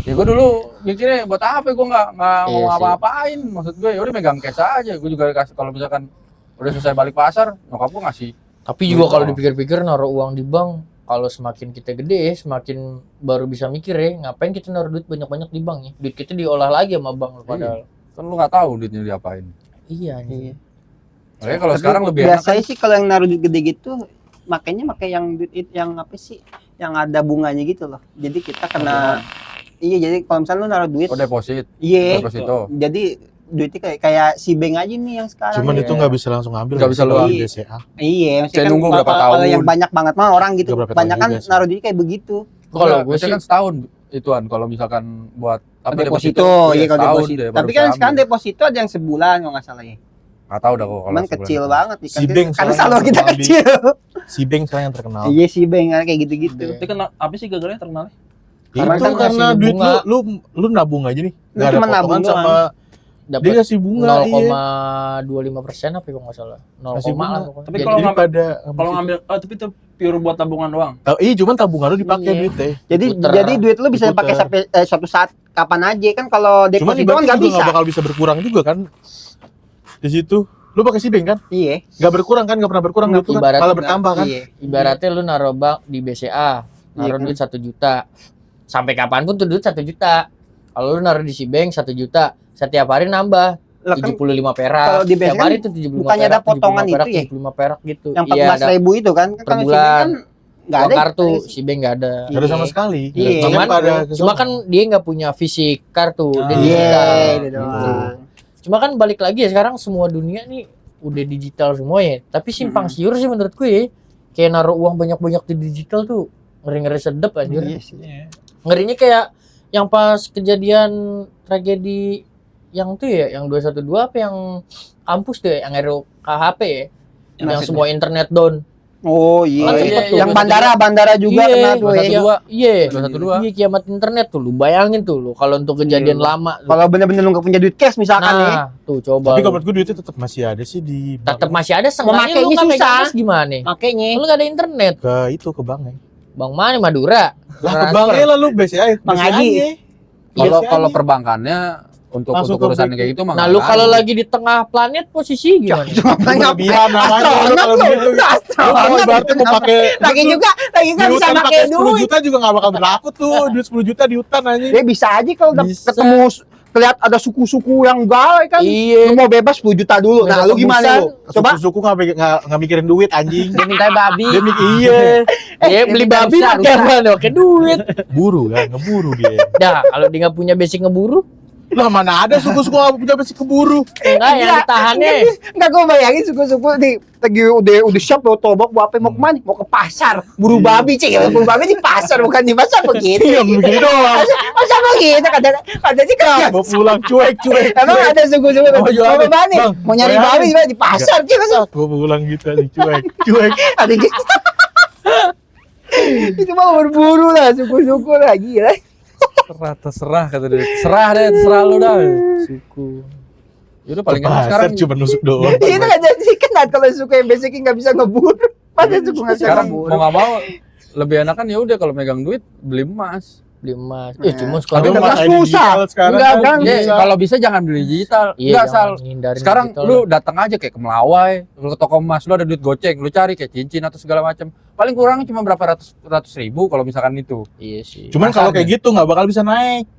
[SPEAKER 3] Ya gue dulu mikirnya buat apa, gue nggak
[SPEAKER 1] Iya
[SPEAKER 3] mau
[SPEAKER 1] sih.
[SPEAKER 3] apa-apain. Maksud gue ya udah megang cash aja. Gue juga kasih kalau misalkan udah selesai balik pasar, nyokap gue ngasih.
[SPEAKER 1] Tapi juga
[SPEAKER 3] Gitu.
[SPEAKER 1] kalau dipikir-pikir naruh uang di bank, kalau semakin kita gede, semakin baru bisa mikir ya, ngapain kita naruh duit banyak-banyak di bank ya? Duit kita diolah lagi sama bank padahal.
[SPEAKER 3] Kan lu nggak tahu duitnya diapain.
[SPEAKER 1] Iya nih.
[SPEAKER 3] Makanya kalau
[SPEAKER 2] Tapi
[SPEAKER 3] sekarang lebih enak kan,
[SPEAKER 2] biasanya sih kalau yang naruh duit gede gitu makanya pakai yang duit yang apa sih? Yang ada bunganya gitu loh. Jadi kita kena iya, jadi kalau misalnya lu naruh duit,
[SPEAKER 3] oh deposit,
[SPEAKER 2] iya.
[SPEAKER 3] deposito.
[SPEAKER 2] Jadi duitnya kayak si bank aja nih yang sekarang.
[SPEAKER 5] Cuman
[SPEAKER 2] ya.
[SPEAKER 5] itu nggak bisa langsung ambil.
[SPEAKER 3] Nggak bisa lu
[SPEAKER 5] di
[SPEAKER 2] ambil.
[SPEAKER 5] BCA.
[SPEAKER 2] Iya, maksudnya
[SPEAKER 3] Saya
[SPEAKER 2] kan
[SPEAKER 3] nunggu berapa
[SPEAKER 2] kalau
[SPEAKER 3] tahun.
[SPEAKER 2] yang banyak banget mah orang gitu.
[SPEAKER 5] Nggak berapa tahun
[SPEAKER 2] Banyak kan
[SPEAKER 5] juga sih.
[SPEAKER 2] naruh duit kayak begitu.
[SPEAKER 1] Kalau gue
[SPEAKER 3] biasanya
[SPEAKER 1] sih
[SPEAKER 3] kan setahun ituan kalau misalkan buat apa
[SPEAKER 2] Deposito, iya kalau
[SPEAKER 3] setahun
[SPEAKER 2] deposito.
[SPEAKER 3] deh, baru
[SPEAKER 2] Tapi kan
[SPEAKER 3] bisa
[SPEAKER 2] sekarang
[SPEAKER 3] ambil.
[SPEAKER 2] deposito ada yang sebulan kalau nggak salah ya.
[SPEAKER 3] nggak tahu dah kok kalau
[SPEAKER 2] Cuman
[SPEAKER 3] sebulan.
[SPEAKER 2] kecil banget nih.
[SPEAKER 5] Si bank
[SPEAKER 2] Karena
[SPEAKER 5] soalnya
[SPEAKER 2] saldo kita
[SPEAKER 5] terkenal di-
[SPEAKER 2] kecil.
[SPEAKER 5] Si bank sekarang yang terkenal.
[SPEAKER 2] Iya si bank kayak gitu-gitu.
[SPEAKER 1] Iya.
[SPEAKER 4] Tapi kan apa sih gagalnya terkenal?
[SPEAKER 2] Karena
[SPEAKER 5] Itu
[SPEAKER 2] kan
[SPEAKER 5] karena
[SPEAKER 1] ngasih
[SPEAKER 5] duit
[SPEAKER 1] bunga.
[SPEAKER 5] lu nabung aja nih.
[SPEAKER 2] Lu
[SPEAKER 5] Nggak ada
[SPEAKER 2] cuma nabung
[SPEAKER 5] potongan sama
[SPEAKER 2] doang.
[SPEAKER 5] dia
[SPEAKER 1] dapat
[SPEAKER 5] ngasih bunga. Iya.
[SPEAKER 1] 0,25% apa ya kalau nggak salah. 0,
[SPEAKER 5] Ngasih bunga.
[SPEAKER 1] lah pokoknya.
[SPEAKER 4] Tapi
[SPEAKER 1] Jadi-
[SPEAKER 4] kalau
[SPEAKER 5] Daripada
[SPEAKER 4] Kalau ngambil tapi itu pure buat tabungan doang.
[SPEAKER 5] iya cuman tabungan lu dipakai
[SPEAKER 1] Iya.
[SPEAKER 5] duitnya.
[SPEAKER 1] Diputer.
[SPEAKER 2] Jadi duit lu bisa
[SPEAKER 5] Diputer.
[SPEAKER 2] pakai sampai suatu saat kapan aja kan kalau
[SPEAKER 5] Cuman
[SPEAKER 2] deposito kan
[SPEAKER 5] ibaratnya
[SPEAKER 2] nggak
[SPEAKER 5] juga
[SPEAKER 2] bisa.
[SPEAKER 5] nggak bakal bisa berkurang juga kan. Di situ lu pakai si bank kan?
[SPEAKER 2] Iya.
[SPEAKER 5] Nggak berkurang kan? Nggak pernah berkurang duit lu kan?
[SPEAKER 1] Ibaratnya
[SPEAKER 5] Malah bertambah kan?
[SPEAKER 2] Iya.
[SPEAKER 1] ibaratnya lu naruh bank di BCA, naruh
[SPEAKER 2] Iya kan?
[SPEAKER 1] duit 1 juta. Sampai kapanpun tuh duit 1 juta. Kalau lu naruh di si bank 1 juta, setiap hari nambah
[SPEAKER 2] Lah kan
[SPEAKER 1] 75 perak.
[SPEAKER 2] kalau di
[SPEAKER 1] Setiap
[SPEAKER 2] BCA
[SPEAKER 1] hari
[SPEAKER 2] kan
[SPEAKER 1] tuh 75
[SPEAKER 2] bukannya ada
[SPEAKER 1] perak, 75
[SPEAKER 2] potongan
[SPEAKER 1] perak,
[SPEAKER 2] itu ya?
[SPEAKER 1] 75 perak gitu.
[SPEAKER 2] yang
[SPEAKER 1] Iya,
[SPEAKER 2] 14.000 itu kan
[SPEAKER 1] per
[SPEAKER 2] kalau si
[SPEAKER 1] bulan.
[SPEAKER 2] bank kan nggak
[SPEAKER 1] uang
[SPEAKER 2] ada.
[SPEAKER 1] kartu,
[SPEAKER 2] Iya.
[SPEAKER 1] si bank nggak ada.
[SPEAKER 5] Nggak ada sama sekali.
[SPEAKER 2] Iya.
[SPEAKER 1] Cuman-
[SPEAKER 5] pada
[SPEAKER 1] Cuma kan dia nggak punya fisik kartu, dia
[SPEAKER 4] Ah.
[SPEAKER 1] digital.
[SPEAKER 2] Iya, itu
[SPEAKER 1] gitu.
[SPEAKER 2] doang.
[SPEAKER 1] Cuma kan balik lagi ya sekarang semua dunia nih udah digital semua ya. Tapi simpang siur sih menurut gue ya. Kayak naruh uang banyak-banyak di digital tuh ngeri-ngeri sedep anjir.
[SPEAKER 2] Iya sih.
[SPEAKER 1] Ngerinya kayak yang pas kejadian tragedi yang tuh ya, yang 212 apa yang kampus tuh ya, yang RUKHP ya. Yang
[SPEAKER 2] Maksudnya?
[SPEAKER 1] semua internet down.
[SPEAKER 2] Oh iya.
[SPEAKER 1] Kan
[SPEAKER 2] Iya.
[SPEAKER 1] sempet tuh,
[SPEAKER 2] Yang bandara juga
[SPEAKER 1] Iya,
[SPEAKER 2] kena tuh. ya.
[SPEAKER 3] 212.
[SPEAKER 1] Iya,
[SPEAKER 3] 212.
[SPEAKER 1] iya kiamat internet tuh. Lu bayangin tuh lu kalau untuk kejadian
[SPEAKER 2] Iya.
[SPEAKER 1] lama. Tuh.
[SPEAKER 2] Kalau bener-bener lu nggak punya duit cash misalkan ya.
[SPEAKER 1] Nah, tuh coba.
[SPEAKER 5] Tapi
[SPEAKER 1] lu.
[SPEAKER 5] kalau menurut gue duitnya tetap masih ada sih di bank.
[SPEAKER 1] Tetap masih ada seenggaknya lu
[SPEAKER 2] Memakainya
[SPEAKER 1] nggak megang
[SPEAKER 2] susah.
[SPEAKER 1] cash gimana nih?
[SPEAKER 2] Makanya
[SPEAKER 1] Lu nggak ada internet.
[SPEAKER 5] ke banknya.
[SPEAKER 1] Bang mana Madura?
[SPEAKER 5] Lah ke
[SPEAKER 1] Transfer.
[SPEAKER 5] banknya lah lu BCA.
[SPEAKER 2] Bang Haji.
[SPEAKER 3] Kalau
[SPEAKER 5] Biasanya.
[SPEAKER 3] kalau perbankannya untuk
[SPEAKER 5] Langsung
[SPEAKER 3] untuk
[SPEAKER 5] ke
[SPEAKER 3] urusan
[SPEAKER 5] bank.
[SPEAKER 3] kayak gitu mah.
[SPEAKER 1] Nah,
[SPEAKER 3] nggak
[SPEAKER 1] lu
[SPEAKER 3] ada.
[SPEAKER 1] kalau lagi di tengah planet posisi gimana?
[SPEAKER 5] Berlebihan namanya lu kalau begitu. Lu mau ibaratnya mau pakai
[SPEAKER 2] lagi
[SPEAKER 5] lu
[SPEAKER 2] juga lagi
[SPEAKER 5] di
[SPEAKER 2] nggak bisa
[SPEAKER 5] hutan
[SPEAKER 2] pakai
[SPEAKER 5] pakai 10
[SPEAKER 2] duit.
[SPEAKER 5] juta juga nggak bakal berlaku tuh. Duit 10 juta di hutan aja.
[SPEAKER 2] Ya bisa aja kalau udah
[SPEAKER 1] Bisa.
[SPEAKER 2] ketemu kelihatan ada suku-suku yang galak kan.
[SPEAKER 1] Iya.
[SPEAKER 2] Lu mau bebas 10 juta dulu. Nah,
[SPEAKER 1] Beda
[SPEAKER 2] lu gimana
[SPEAKER 1] tebusan.
[SPEAKER 2] lu? Coba
[SPEAKER 5] Suku-suku nggak mikirin duit anjing.
[SPEAKER 2] dia minta babi.
[SPEAKER 5] Dia mikir iya.
[SPEAKER 1] Dia beli babi pakai apa? Pakai duit.
[SPEAKER 5] Buru kan, ngeburu dia.
[SPEAKER 1] Dah, kalau dia nggak punya basic ngeburu,
[SPEAKER 5] Lah mana ada suku-suku nggak punya besi keburu.
[SPEAKER 1] enggak yang ditahannya.
[SPEAKER 2] Enggak, gue bayangin suku-suku di lagi udah siap lo tobok mau apa mau kemana? Mau ke pasar. Buru babi cik, buru babi di pasar bukan di pasar begitu.
[SPEAKER 5] Iya begini doang.
[SPEAKER 2] Masa begitu ada sih kan.
[SPEAKER 5] Mau pulang cuek.
[SPEAKER 2] Emang ada suku-suku
[SPEAKER 5] Mau jual
[SPEAKER 2] mau
[SPEAKER 5] apa?
[SPEAKER 2] kemana?
[SPEAKER 5] Bang,
[SPEAKER 2] Mau nyari
[SPEAKER 5] bayangin.
[SPEAKER 2] babi di pasar cik masa.
[SPEAKER 5] Gua pulang gitu aja cuek.
[SPEAKER 2] Ada gitu. Itu mau berburu lah suku-suku lah gila.
[SPEAKER 3] terserah kata dia. Terserah lu dah.
[SPEAKER 1] Suku.
[SPEAKER 3] Yaudah paling enak
[SPEAKER 5] Pasar
[SPEAKER 3] sekarang
[SPEAKER 5] cuma nusuk doang.
[SPEAKER 2] Itu nggak jadi kan kalau suku yang basicnya nggak bisa ngeburu. Masa suku nggak bisa
[SPEAKER 3] sekarang
[SPEAKER 2] ngeburu.
[SPEAKER 3] mau nggak mau lebih enakan ya udah kalau megang duit beli emas.
[SPEAKER 1] beli emas.
[SPEAKER 2] Nah,
[SPEAKER 1] Cuma
[SPEAKER 5] Tapi
[SPEAKER 1] sekarang
[SPEAKER 2] udah
[SPEAKER 5] emas
[SPEAKER 2] mas
[SPEAKER 5] kayak
[SPEAKER 2] pulsa.
[SPEAKER 5] digital sekarang
[SPEAKER 3] Enggak,
[SPEAKER 5] kan
[SPEAKER 3] bukan.
[SPEAKER 5] bisa.
[SPEAKER 3] Kalau bisa jangan beli digital.
[SPEAKER 1] iya,
[SPEAKER 3] Enggak,
[SPEAKER 1] jangan
[SPEAKER 3] Sal.
[SPEAKER 1] ngindarin
[SPEAKER 3] Sekarang
[SPEAKER 1] digital
[SPEAKER 3] lu
[SPEAKER 1] lah.
[SPEAKER 3] datang aja kayak ke Melawai, lu ke toko emas, lu ada duit goceng, lu cari kayak cincin atau segala macam. Paling kurang cuma berapa ratus ribu kalau misalkan itu.
[SPEAKER 1] Iya sih.
[SPEAKER 5] Cuman kalau
[SPEAKER 3] Kasarnya.
[SPEAKER 5] kayak gitu nggak bakal bisa naik.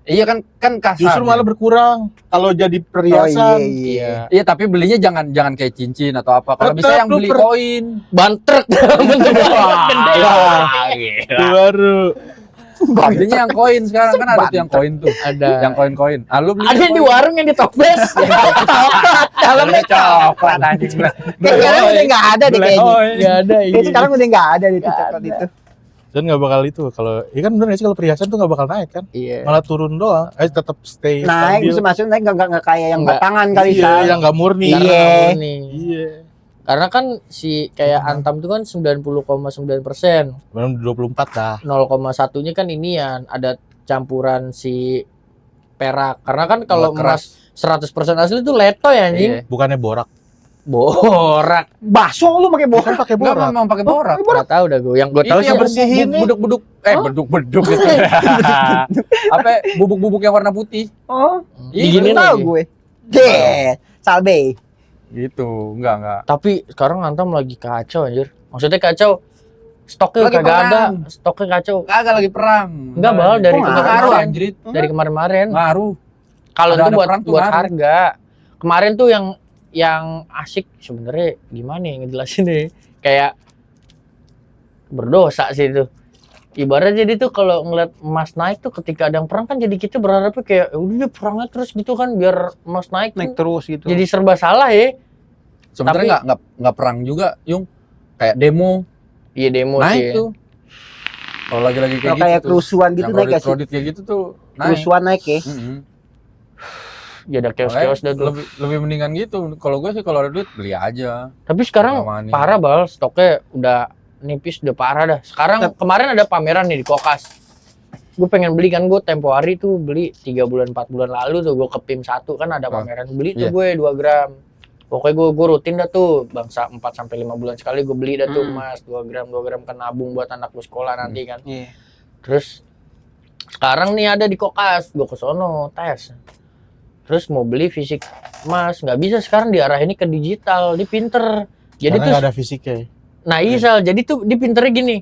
[SPEAKER 3] Iya kan kasar.
[SPEAKER 5] Justru malah berkurang kalau jadi
[SPEAKER 2] Oh
[SPEAKER 5] perhiasan.
[SPEAKER 2] iya.
[SPEAKER 3] Iya, tapi belinya jangan kayak cincin atau apa. Kalau bisa
[SPEAKER 5] Tetap
[SPEAKER 3] yang
[SPEAKER 5] lu
[SPEAKER 3] beli koin.
[SPEAKER 1] Bantrek bentuk gede.
[SPEAKER 5] Itu baru.
[SPEAKER 3] Belinya yang koin sekarang kan ada tuh yang koin tuh.
[SPEAKER 1] Ada.
[SPEAKER 3] Yang koin-koin. Ah, lu beli
[SPEAKER 1] Ada yang di
[SPEAKER 3] koin.
[SPEAKER 1] warung yang ditoples.
[SPEAKER 3] Dalamnya coklat anjing.
[SPEAKER 2] Kayak sekarang udah nggak ada deh kayaknya.
[SPEAKER 1] Enggak ada
[SPEAKER 2] Kayak sekarang udah nggak ada di
[SPEAKER 1] Nggak
[SPEAKER 2] coklat
[SPEAKER 1] ada.
[SPEAKER 2] itu.
[SPEAKER 5] Dan nggak bakal itu kalau iya kan bener nggak sih kalau perhiasan tuh nggak bakal naik kan?
[SPEAKER 1] Iya.
[SPEAKER 5] Malah turun doang. Tetap stay
[SPEAKER 2] Naik,
[SPEAKER 5] stabil.
[SPEAKER 2] maksudnya naik nggak kayak yang
[SPEAKER 1] Nggak.
[SPEAKER 2] batangan kali
[SPEAKER 5] Iya,
[SPEAKER 2] Sal.
[SPEAKER 5] yang nggak murni.
[SPEAKER 2] Iya.
[SPEAKER 1] Karena nggak murni.
[SPEAKER 5] Iya.
[SPEAKER 1] Karena kan si kayak Antam itu kan 90,9%.
[SPEAKER 5] Belum 24 dah.
[SPEAKER 1] 0,1-nya kan inian ada campuran si perak. Karena kan kalau
[SPEAKER 3] Keras.
[SPEAKER 1] emas 100% asli itu leto ya anjing.
[SPEAKER 3] Iya.
[SPEAKER 5] Bukannya borak.
[SPEAKER 1] Borak.
[SPEAKER 2] Bakso lu pakai borak.
[SPEAKER 5] Bukan pakai
[SPEAKER 3] Enggak
[SPEAKER 5] borak.
[SPEAKER 3] memang pakai borak.
[SPEAKER 1] Enggak tahu dah gue. Yang gue tahu
[SPEAKER 3] Itu
[SPEAKER 1] sih
[SPEAKER 3] yang
[SPEAKER 5] bersihin nih.
[SPEAKER 3] beduk-beduk beduk-beduk gitu. Apa bubuk-bubuk yang warna putih.
[SPEAKER 2] Oh,
[SPEAKER 1] diginin
[SPEAKER 2] tahu
[SPEAKER 1] lagi.
[SPEAKER 2] gue. Deh, salbe.
[SPEAKER 3] Gitu. Enggak.
[SPEAKER 1] Tapi sekarang Antam lagi kacau anjir. Maksudnya kacau. Stoknya
[SPEAKER 3] Lagi
[SPEAKER 1] kagak ada.
[SPEAKER 3] perang.
[SPEAKER 1] Stoknya kacau.
[SPEAKER 3] Kagak lagi perang.
[SPEAKER 1] Enggak bal dari
[SPEAKER 2] Kok ngaruh,
[SPEAKER 1] kemarin.
[SPEAKER 3] anjrit.
[SPEAKER 1] Dari kemarin-kemarin.
[SPEAKER 3] Ngaruh.
[SPEAKER 1] Kalau
[SPEAKER 3] Ada-
[SPEAKER 1] itu
[SPEAKER 3] ada
[SPEAKER 1] buat
[SPEAKER 3] perang tuh
[SPEAKER 1] buat
[SPEAKER 3] ngaruh.
[SPEAKER 1] harga. Kemarin tuh yang asik sebenarnya gimana ya ngejelasin nih. Kayak berdosa sih itu. Ibarat jadi tuh kalau ngeliat emas naik tuh ketika ada yang perang kan jadi kita berharapnya kayak "Ya udah deh perangnya terus gitu kan biar emas naik,
[SPEAKER 2] Naik
[SPEAKER 1] tuh
[SPEAKER 2] terus gitu.
[SPEAKER 1] jadi serba salah ya.
[SPEAKER 3] Sebenarnya enggak perang juga, Yung. Kayak demo
[SPEAKER 1] Iya demo
[SPEAKER 3] naik
[SPEAKER 1] sih.
[SPEAKER 3] tuh. Kalau lagi-lagi kayak
[SPEAKER 2] Kalau
[SPEAKER 3] gitu
[SPEAKER 2] kayak
[SPEAKER 3] tuh.
[SPEAKER 2] kerusuhan gitu
[SPEAKER 3] Yang
[SPEAKER 2] naik gak sih?
[SPEAKER 3] kredit kayak gitu tuh naik.
[SPEAKER 2] Kerusuhan naik ya.
[SPEAKER 3] Mm-mm.
[SPEAKER 1] Ya ada chaos-chaos dah
[SPEAKER 3] Makanya
[SPEAKER 1] tuh.
[SPEAKER 3] lebih mendingan gitu. Kalau gue sih kalau ada duit beli aja.
[SPEAKER 1] Tapi sekarang
[SPEAKER 3] Money.
[SPEAKER 1] parah bal, stoknya udah nipis, udah parah dah. Sekarang kemarin ada pameran nih di Kokas. Gue pengen beli kan, gue tempo hari tuh beli 3 bulan 4 bulan lalu tuh gue ke PIM 1 kan ada pameran. Beli tuh
[SPEAKER 3] Iya.
[SPEAKER 1] gue 2 gram. Pokoknya gue rutin dah tuh, bangsa 4 sampai 5 bulan sekali gue beli dah tuh emas 2 gram kan nabung buat anak gue sekolah nanti kan.
[SPEAKER 2] Iya.
[SPEAKER 1] Terus sekarang nih ada di Kokas, gue ke sono tes. Terus mau beli fisik emas, nggak bisa sekarang diarahin ke digital, dia pinter. Jadi
[SPEAKER 5] Karena
[SPEAKER 1] tuh
[SPEAKER 5] nggak ada fisiknya.
[SPEAKER 1] nah iya Sal, jadi tuh dia pinternya gini.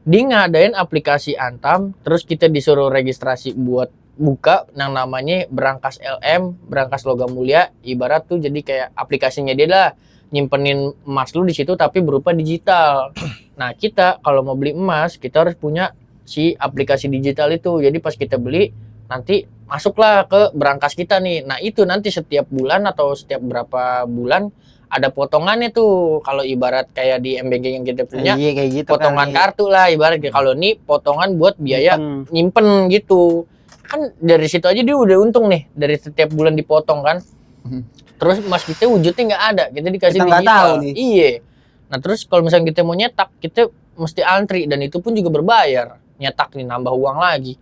[SPEAKER 1] Dia ngadain aplikasi Antam, terus kita disuruh registrasi buat buka yang namanya Berangkas LM, Berangkas Logam Mulia. Ibarat tuh jadi kayak aplikasinya dia lah, nyimpenin emas lu di situ tapi berupa digital. Nah kita kalau mau beli emas, kita harus punya si aplikasi digital itu. Jadi pas kita beli, nanti masuklah ke berangkas kita nih. Nah itu nanti setiap bulan atau setiap berapa bulan ada potongannya tuh. Kalau ibarat kayak di M-Banking yang kita punya,
[SPEAKER 2] Iya kayak gitu.
[SPEAKER 1] potongan
[SPEAKER 2] kali.
[SPEAKER 1] kartu lah ibarat. Kalau ini potongan buat biaya nyimpen gitu. Kan dari situ aja dia udah untung nih. Dari setiap bulan dipotong kan. Terus emas kita wujudnya nggak ada. Kita dikasih
[SPEAKER 2] Kita nggak
[SPEAKER 1] digital.
[SPEAKER 2] tahu nih.
[SPEAKER 1] Iya. Nah terus kalau misalnya kita mau nyetak, kita mesti antri. Dan itu pun juga berbayar. Nyetak nih, nambah uang lagi.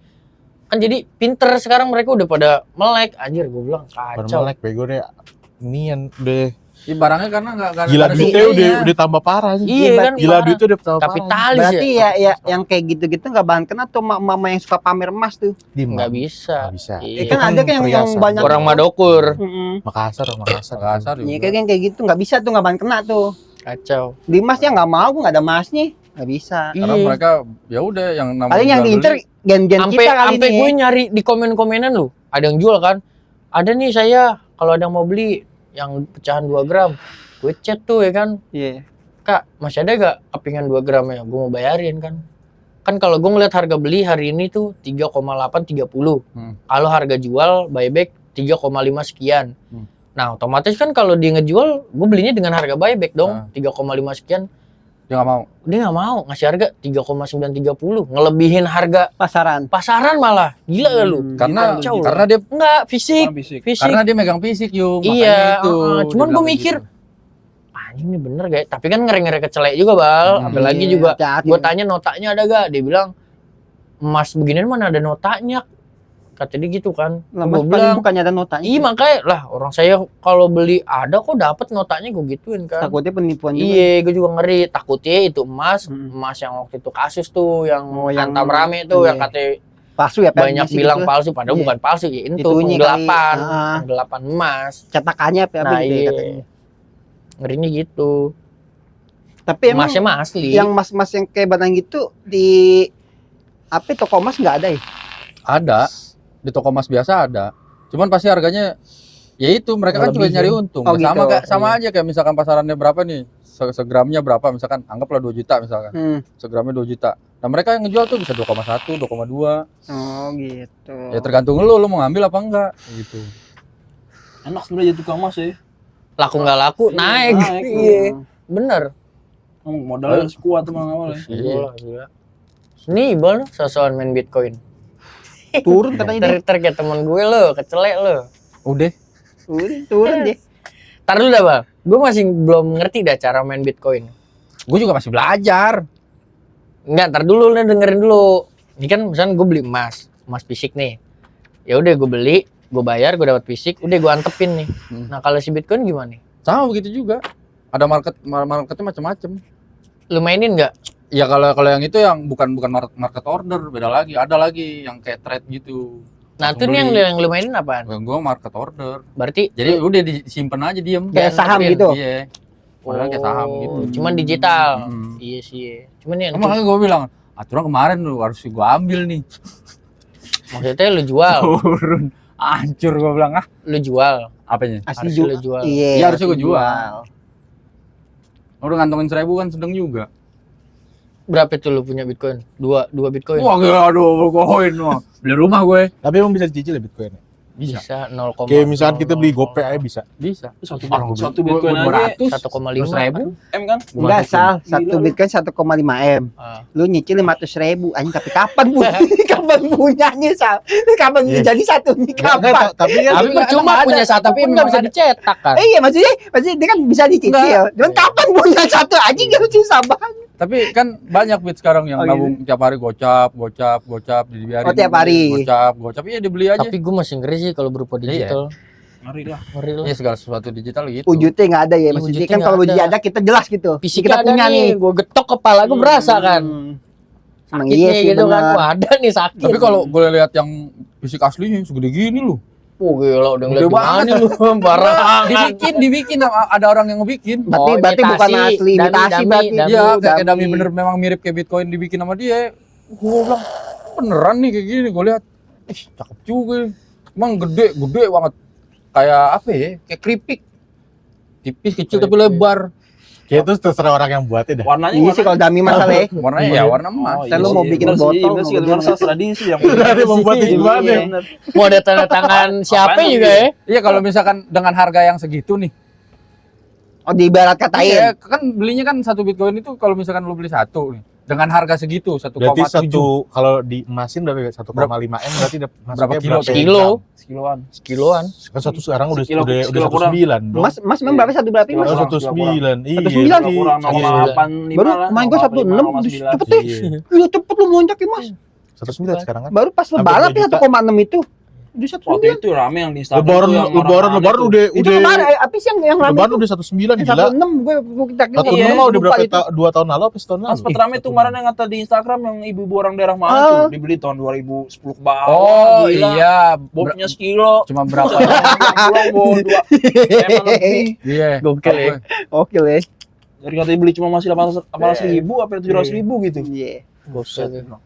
[SPEAKER 1] Kan jadi pinter sekarang mereka udah pada melek. Anjir gue bilang kacau.
[SPEAKER 5] Melek bego deh. Nian deh.
[SPEAKER 3] Ini barangnya karena nggak
[SPEAKER 5] Gila
[SPEAKER 3] ada
[SPEAKER 5] duitnya
[SPEAKER 3] ininya.
[SPEAKER 5] udah tambah parah nih.
[SPEAKER 1] Iya kan,
[SPEAKER 5] Gila
[SPEAKER 1] parah.
[SPEAKER 5] duitnya udah tambah parah.
[SPEAKER 1] Kapitalis
[SPEAKER 2] Berarti
[SPEAKER 1] ya.
[SPEAKER 2] ya yang kayak gitu-gitu nggak bahan kena tuh mama yang suka pamer emas tuh.
[SPEAKER 1] Nggak bisa.
[SPEAKER 5] Nggak bisa.
[SPEAKER 1] Iya.
[SPEAKER 2] Kan ada kan yang
[SPEAKER 5] perhiasan.
[SPEAKER 2] banyak
[SPEAKER 1] Orang Madokur.
[SPEAKER 5] Makassar.
[SPEAKER 3] Kasar
[SPEAKER 2] Iya
[SPEAKER 3] juga.
[SPEAKER 2] kan kayak gitu nggak bisa tuh nggak bahan kena tuh.
[SPEAKER 1] Kacau.
[SPEAKER 2] Di emas ya nggak mau nggak ada emasnya nggak bisa.
[SPEAKER 3] Karena
[SPEAKER 1] Iya.
[SPEAKER 3] mereka ya udah yang namanya
[SPEAKER 2] Paling yang
[SPEAKER 3] jual
[SPEAKER 2] diincer
[SPEAKER 3] beli.
[SPEAKER 2] gen-gen
[SPEAKER 1] Sampai
[SPEAKER 2] kita kali
[SPEAKER 1] sampai
[SPEAKER 2] ini.
[SPEAKER 1] gue nyari di komen-komenan lu. Ada yang jual kan? Ada nih saya kalau ada yang mau beli yang pecahan 2 gram. Gue chat tuh ya kan.
[SPEAKER 2] Iya.
[SPEAKER 1] Kak, masih ada gak kepingan 2 gram ya? Gue mau bayarin kan. Kan kalau gue ngeliat harga beli hari ini tuh 3,830. Kalau harga jual buyback 3,5 sekian. Nah, otomatis kan kalau dia ngejual, gue belinya dengan harga buyback dong, 3,5 sekian.
[SPEAKER 3] Dia nggak mau.
[SPEAKER 1] Dia nggak mau ngasih harga 3,930, ngelebihin harga
[SPEAKER 2] Pasaran
[SPEAKER 1] malah. Gila gak lu?
[SPEAKER 3] Karena
[SPEAKER 1] Kacau.
[SPEAKER 3] karena dia
[SPEAKER 1] Enggak, fisik.
[SPEAKER 4] Fisik.
[SPEAKER 3] karena dia megang fisik Yung.
[SPEAKER 1] Iya,
[SPEAKER 3] Makanya itu.
[SPEAKER 1] cuman
[SPEAKER 3] dia
[SPEAKER 1] gue
[SPEAKER 3] bilang
[SPEAKER 1] mikir,
[SPEAKER 3] gitu.
[SPEAKER 1] anjing ini bener gak ya? Tapi kan ngeri-ngeri kecelek juga Bal. Apalagi
[SPEAKER 2] Iya,
[SPEAKER 1] juga
[SPEAKER 2] hati-hati.
[SPEAKER 1] gue tanya notanya ada gak? Dia bilang emas beginian mana ada notanya. Kata dia gitu kan.
[SPEAKER 2] Lah,
[SPEAKER 1] Gue
[SPEAKER 2] Mas,
[SPEAKER 1] bilang,
[SPEAKER 2] bukannya ada notanya.
[SPEAKER 1] iya makanya lah orang saya kalau beli ada kok dapat notanya gue gituin kan.
[SPEAKER 2] Takutnya penipuan juga.
[SPEAKER 1] Iya, gue juga ngeri. Takutnya itu emas
[SPEAKER 2] Hmm.
[SPEAKER 1] yang waktu itu kasus tuh, yang
[SPEAKER 2] Oh, yang-
[SPEAKER 1] Antam rame tuh,
[SPEAKER 2] iya.
[SPEAKER 1] yang katanya
[SPEAKER 2] Palsu ya, Pak?
[SPEAKER 1] banyak
[SPEAKER 2] Masih
[SPEAKER 1] bilang
[SPEAKER 2] gitu.
[SPEAKER 1] palsu padahal
[SPEAKER 2] Iya.
[SPEAKER 1] bukan palsu ya, itu
[SPEAKER 2] Itunya kali,
[SPEAKER 1] penggelapan emas.
[SPEAKER 2] cetakannya apa
[SPEAKER 1] Nah,
[SPEAKER 2] gitu ya
[SPEAKER 1] iya.
[SPEAKER 2] katanya.
[SPEAKER 1] Ngerinya gitu.
[SPEAKER 2] Tapi emang
[SPEAKER 1] Emasnya mah asli.
[SPEAKER 2] yang mas-mas yang kayak Banang gitu di apa toko emas nggak ada ya?
[SPEAKER 3] Ada di toko emas biasa ada. Cuman pasti harganya ya itu mereka kan juga
[SPEAKER 1] Lebih,
[SPEAKER 3] nyari
[SPEAKER 1] ya.
[SPEAKER 3] untung.
[SPEAKER 2] Oh,
[SPEAKER 3] Ya,
[SPEAKER 2] gitu.
[SPEAKER 3] sama aja kayak misalkan pasarannya berapa nih? Segramnya berapa misalkan anggaplah 2 juta misalkan. Segramnya 2 juta. Nah, mereka yang ngejual tuh bisa 2,1, 2,2.
[SPEAKER 2] Oh gitu.
[SPEAKER 3] Ya tergantung lu mau ngambil apa enggak gitu.
[SPEAKER 4] Enak sebenarnya jadi tukang emas ya.
[SPEAKER 1] Laku nggak laku
[SPEAKER 4] Iya,
[SPEAKER 1] naik.
[SPEAKER 4] naik.
[SPEAKER 1] Iya. Bener.
[SPEAKER 4] Modalnya harus kuat teman awal ya.
[SPEAKER 1] Gila, gila. Ini Ibal sosokan main Bitcoin.
[SPEAKER 2] Turun katanya dia.
[SPEAKER 1] Ter kayak temen gue lo, kecelek lo.
[SPEAKER 3] Udah.
[SPEAKER 2] Turun dia.
[SPEAKER 1] Ntar dulu dah Bang, gue masih belum ngerti dah cara main Bitcoin.
[SPEAKER 3] Gue juga masih belajar.
[SPEAKER 1] Enggak, ntar dulu nih dengerin dulu. Ini kan misalnya gue beli emas fisik nih. Ya udah gue beli, gue bayar, gue dapat fisik, udah gue antepin nih. Nah kalau si Bitcoin gimana nih?
[SPEAKER 3] Sama begitu juga. Ada marketnya macam-macam.
[SPEAKER 1] Lu mainin nggak?
[SPEAKER 3] Ya kalau yang itu yang bukan market order, beda lagi. Ada lagi yang kayak trade gitu.
[SPEAKER 1] Nah itu
[SPEAKER 3] Langsung
[SPEAKER 1] nih
[SPEAKER 3] beli.
[SPEAKER 1] yang lu mainin apaan?
[SPEAKER 3] Gue market order.
[SPEAKER 1] Berarti
[SPEAKER 3] Jadi udah disimpan aja diem.
[SPEAKER 2] Kayak
[SPEAKER 1] Jangan
[SPEAKER 2] saham
[SPEAKER 1] antepin.
[SPEAKER 2] gitu.
[SPEAKER 3] Iya. Padahal kayak saham gitu.
[SPEAKER 1] Cuman digital.
[SPEAKER 3] Mm.
[SPEAKER 1] Iya sih. Cuman yang
[SPEAKER 3] Makanya gue bilang, aturan kemarin lu harus gue ambil nih.
[SPEAKER 1] maksudnya lu jual,
[SPEAKER 3] Turun. Hancur gue bilang
[SPEAKER 1] lu jual.
[SPEAKER 3] apanya?
[SPEAKER 2] Asli
[SPEAKER 1] Harusnya lu jual.
[SPEAKER 2] Iya,
[SPEAKER 3] Iya, harusnya gua
[SPEAKER 2] asli
[SPEAKER 3] jual. Udah ngantongin 1.000 kan sedang juga.
[SPEAKER 1] Berapa itu lu punya Bitcoin? Dua Bitcoin.
[SPEAKER 3] Wah gila, aduh koin mah. Beli rumah gue.
[SPEAKER 5] Tapi emang bisa dicicil ya Bitcoin?
[SPEAKER 1] Bisa 0,
[SPEAKER 5] Kayak misalkan kita beli GoPay aja bisa.
[SPEAKER 3] Bisa.
[SPEAKER 4] Satu
[SPEAKER 3] Ah,
[SPEAKER 4] satu Bitcoin aja
[SPEAKER 3] 200,
[SPEAKER 1] 1,5
[SPEAKER 4] M kan?
[SPEAKER 2] Enggak, Sal.
[SPEAKER 4] Gila
[SPEAKER 2] Satu
[SPEAKER 4] lu.
[SPEAKER 2] Bitcoin 1,5 M.
[SPEAKER 1] Ah.
[SPEAKER 2] Lu nyicil 500.000. Anjing, tapi kapan punya? Kapan punyanya, Sal? Kapan
[SPEAKER 3] Iya.
[SPEAKER 2] jadi satunya?
[SPEAKER 5] Enggak,
[SPEAKER 2] Kapan?
[SPEAKER 5] tapi kan
[SPEAKER 3] Tapi
[SPEAKER 1] Cuma
[SPEAKER 3] emang
[SPEAKER 1] punya
[SPEAKER 3] ada,
[SPEAKER 1] satu
[SPEAKER 3] tapi
[SPEAKER 1] pun nggak
[SPEAKER 3] emang
[SPEAKER 1] bisa
[SPEAKER 3] ada.
[SPEAKER 1] dicetak kan?
[SPEAKER 2] Iya, maksudnya dia kan bisa dicicil. Cuman kapan punya satu anjing yang susah banget.
[SPEAKER 3] Tapi kan banyak Bit sekarang yang
[SPEAKER 2] Oh,
[SPEAKER 3] nabung tiap hari gocap, dibiarin.
[SPEAKER 2] Oh, tiap hari.
[SPEAKER 3] Gocap, iya dibeli aja.
[SPEAKER 1] Tapi gue masih ngeri sih kalau berupa digital.
[SPEAKER 4] Ngeri lah.
[SPEAKER 1] Ngeri lah.
[SPEAKER 3] Iya segala sesuatu digital gitu.
[SPEAKER 2] Wujudnya nggak ada ya.
[SPEAKER 1] Iya,
[SPEAKER 2] Maksudnya
[SPEAKER 1] wujudnya
[SPEAKER 2] kan kalau
[SPEAKER 1] nggak
[SPEAKER 2] wujudnya
[SPEAKER 1] ada.
[SPEAKER 2] ada kita jelas gitu.
[SPEAKER 1] Fisiknya
[SPEAKER 2] Kita
[SPEAKER 1] ada
[SPEAKER 2] punya nih.
[SPEAKER 1] gue getok kepala gue berasa kan.
[SPEAKER 2] Emang
[SPEAKER 1] Sakitnya
[SPEAKER 2] iya sih
[SPEAKER 1] gitu kan.
[SPEAKER 2] benar.
[SPEAKER 1] Wah ada nih sakit.
[SPEAKER 3] Tapi kalau gue lihat yang fisik aslinya segede gini loh.
[SPEAKER 1] oh gila udah ngeliat
[SPEAKER 3] Gede banget
[SPEAKER 1] gimana lu parah.
[SPEAKER 3] dibikin ada orang yang ngebikin.
[SPEAKER 2] Berarti
[SPEAKER 1] Oh,
[SPEAKER 2] berarti bukan
[SPEAKER 1] imitasi,
[SPEAKER 2] asli,
[SPEAKER 1] dummy,
[SPEAKER 2] imitasi
[SPEAKER 1] dummy,
[SPEAKER 2] berarti.
[SPEAKER 1] dummy.
[SPEAKER 3] Iya, kayak dummy bener memang mirip kayak Bitcoin dibikin sama dia. Gue bilang beneran nih kayak gini. Gue lihat, ih cakep juga. Emang gede banget. Kayak apa ya? Kayak keripik. Tipis kecil tapi lebar.
[SPEAKER 5] kayak itu terserah orang yang buatnya dah.
[SPEAKER 4] Warnanya
[SPEAKER 2] Iya sih kalau dummy masalah ya.
[SPEAKER 3] Warnanya ya warna emas.
[SPEAKER 2] Kan lu mau bikin botol,
[SPEAKER 4] Iya
[SPEAKER 2] mau
[SPEAKER 4] sih,
[SPEAKER 2] bikin
[SPEAKER 4] kan tradisi yang
[SPEAKER 5] Dari membuatnya
[SPEAKER 4] Iya,
[SPEAKER 5] gimana ya?
[SPEAKER 4] bener.
[SPEAKER 1] Mau ada tanda tangan siapa
[SPEAKER 4] Apaan
[SPEAKER 1] juga
[SPEAKER 4] lu?
[SPEAKER 1] ya?
[SPEAKER 3] Iya kalau misalkan dengan harga yang segitu nih.
[SPEAKER 2] Oh di ibarat katain.
[SPEAKER 3] Iya, kan belinya kan satu Bitcoin itu kalau misalkan lu beli satu nih. Dengan harga segitu 1,7.
[SPEAKER 5] Berarti kalau diemasin dari 1,5 M berarti
[SPEAKER 3] Berapa
[SPEAKER 5] masuknya
[SPEAKER 3] kilo?
[SPEAKER 1] Kilo.
[SPEAKER 4] Sekiloan.
[SPEAKER 1] Kiloan.
[SPEAKER 5] Kan satu sekarang udah
[SPEAKER 4] Sekilo-
[SPEAKER 5] udah
[SPEAKER 4] sekilo kurang.
[SPEAKER 5] 1,9 dong.
[SPEAKER 2] Mas memang berapa satu berapa
[SPEAKER 4] Kilo
[SPEAKER 2] mas?
[SPEAKER 5] Oh,
[SPEAKER 4] kurang.
[SPEAKER 5] 1,9. Iya.
[SPEAKER 2] 1,9?
[SPEAKER 5] berarti-
[SPEAKER 4] Kurang
[SPEAKER 5] iya.
[SPEAKER 4] 0,85
[SPEAKER 2] Baru
[SPEAKER 4] lah.
[SPEAKER 2] main gua 1,6 cepet deh.
[SPEAKER 3] Iya.
[SPEAKER 2] Iya cepet lu lonjak ya mas.
[SPEAKER 5] 1,9 sekarang kan.
[SPEAKER 2] Baru pas
[SPEAKER 5] Hampir
[SPEAKER 2] lebaran
[SPEAKER 5] 2
[SPEAKER 2] ya
[SPEAKER 5] juta.
[SPEAKER 2] 1,6 itu. Udah
[SPEAKER 4] Waktu
[SPEAKER 2] 1,9.
[SPEAKER 4] itu rame yang di Instagram
[SPEAKER 5] Lebaran
[SPEAKER 4] tuh yang
[SPEAKER 5] lebaran
[SPEAKER 4] tuh.
[SPEAKER 5] udah
[SPEAKER 2] Itu kemarin apa sih yang rame
[SPEAKER 5] lebaran
[SPEAKER 2] itu?
[SPEAKER 5] udah 1,9 gila.
[SPEAKER 2] 1,6 gue kita
[SPEAKER 5] 1,6
[SPEAKER 2] Iya,
[SPEAKER 5] mah udah
[SPEAKER 2] lupa
[SPEAKER 5] berapa
[SPEAKER 2] itu.
[SPEAKER 5] 2 tahun lalu apa setahun lalu?
[SPEAKER 4] Pas rame tuh kemarin yang kata di Instagram yang ibu-ibu orang daerah mana
[SPEAKER 2] Ah.
[SPEAKER 4] tuh dibeli tahun 2010 ke bawah.
[SPEAKER 3] Oh
[SPEAKER 4] Gila.
[SPEAKER 3] iya,
[SPEAKER 4] Bobnya sekilo.
[SPEAKER 3] cuma berapa?
[SPEAKER 4] Pulang bawa 2 emang lebih.
[SPEAKER 3] Iya.
[SPEAKER 1] Gokil ya.
[SPEAKER 2] Oke lah.
[SPEAKER 4] Dari katanya beli cuma masih 800.000 apa 700.000 gitu.
[SPEAKER 2] Iya.
[SPEAKER 1] Gokil.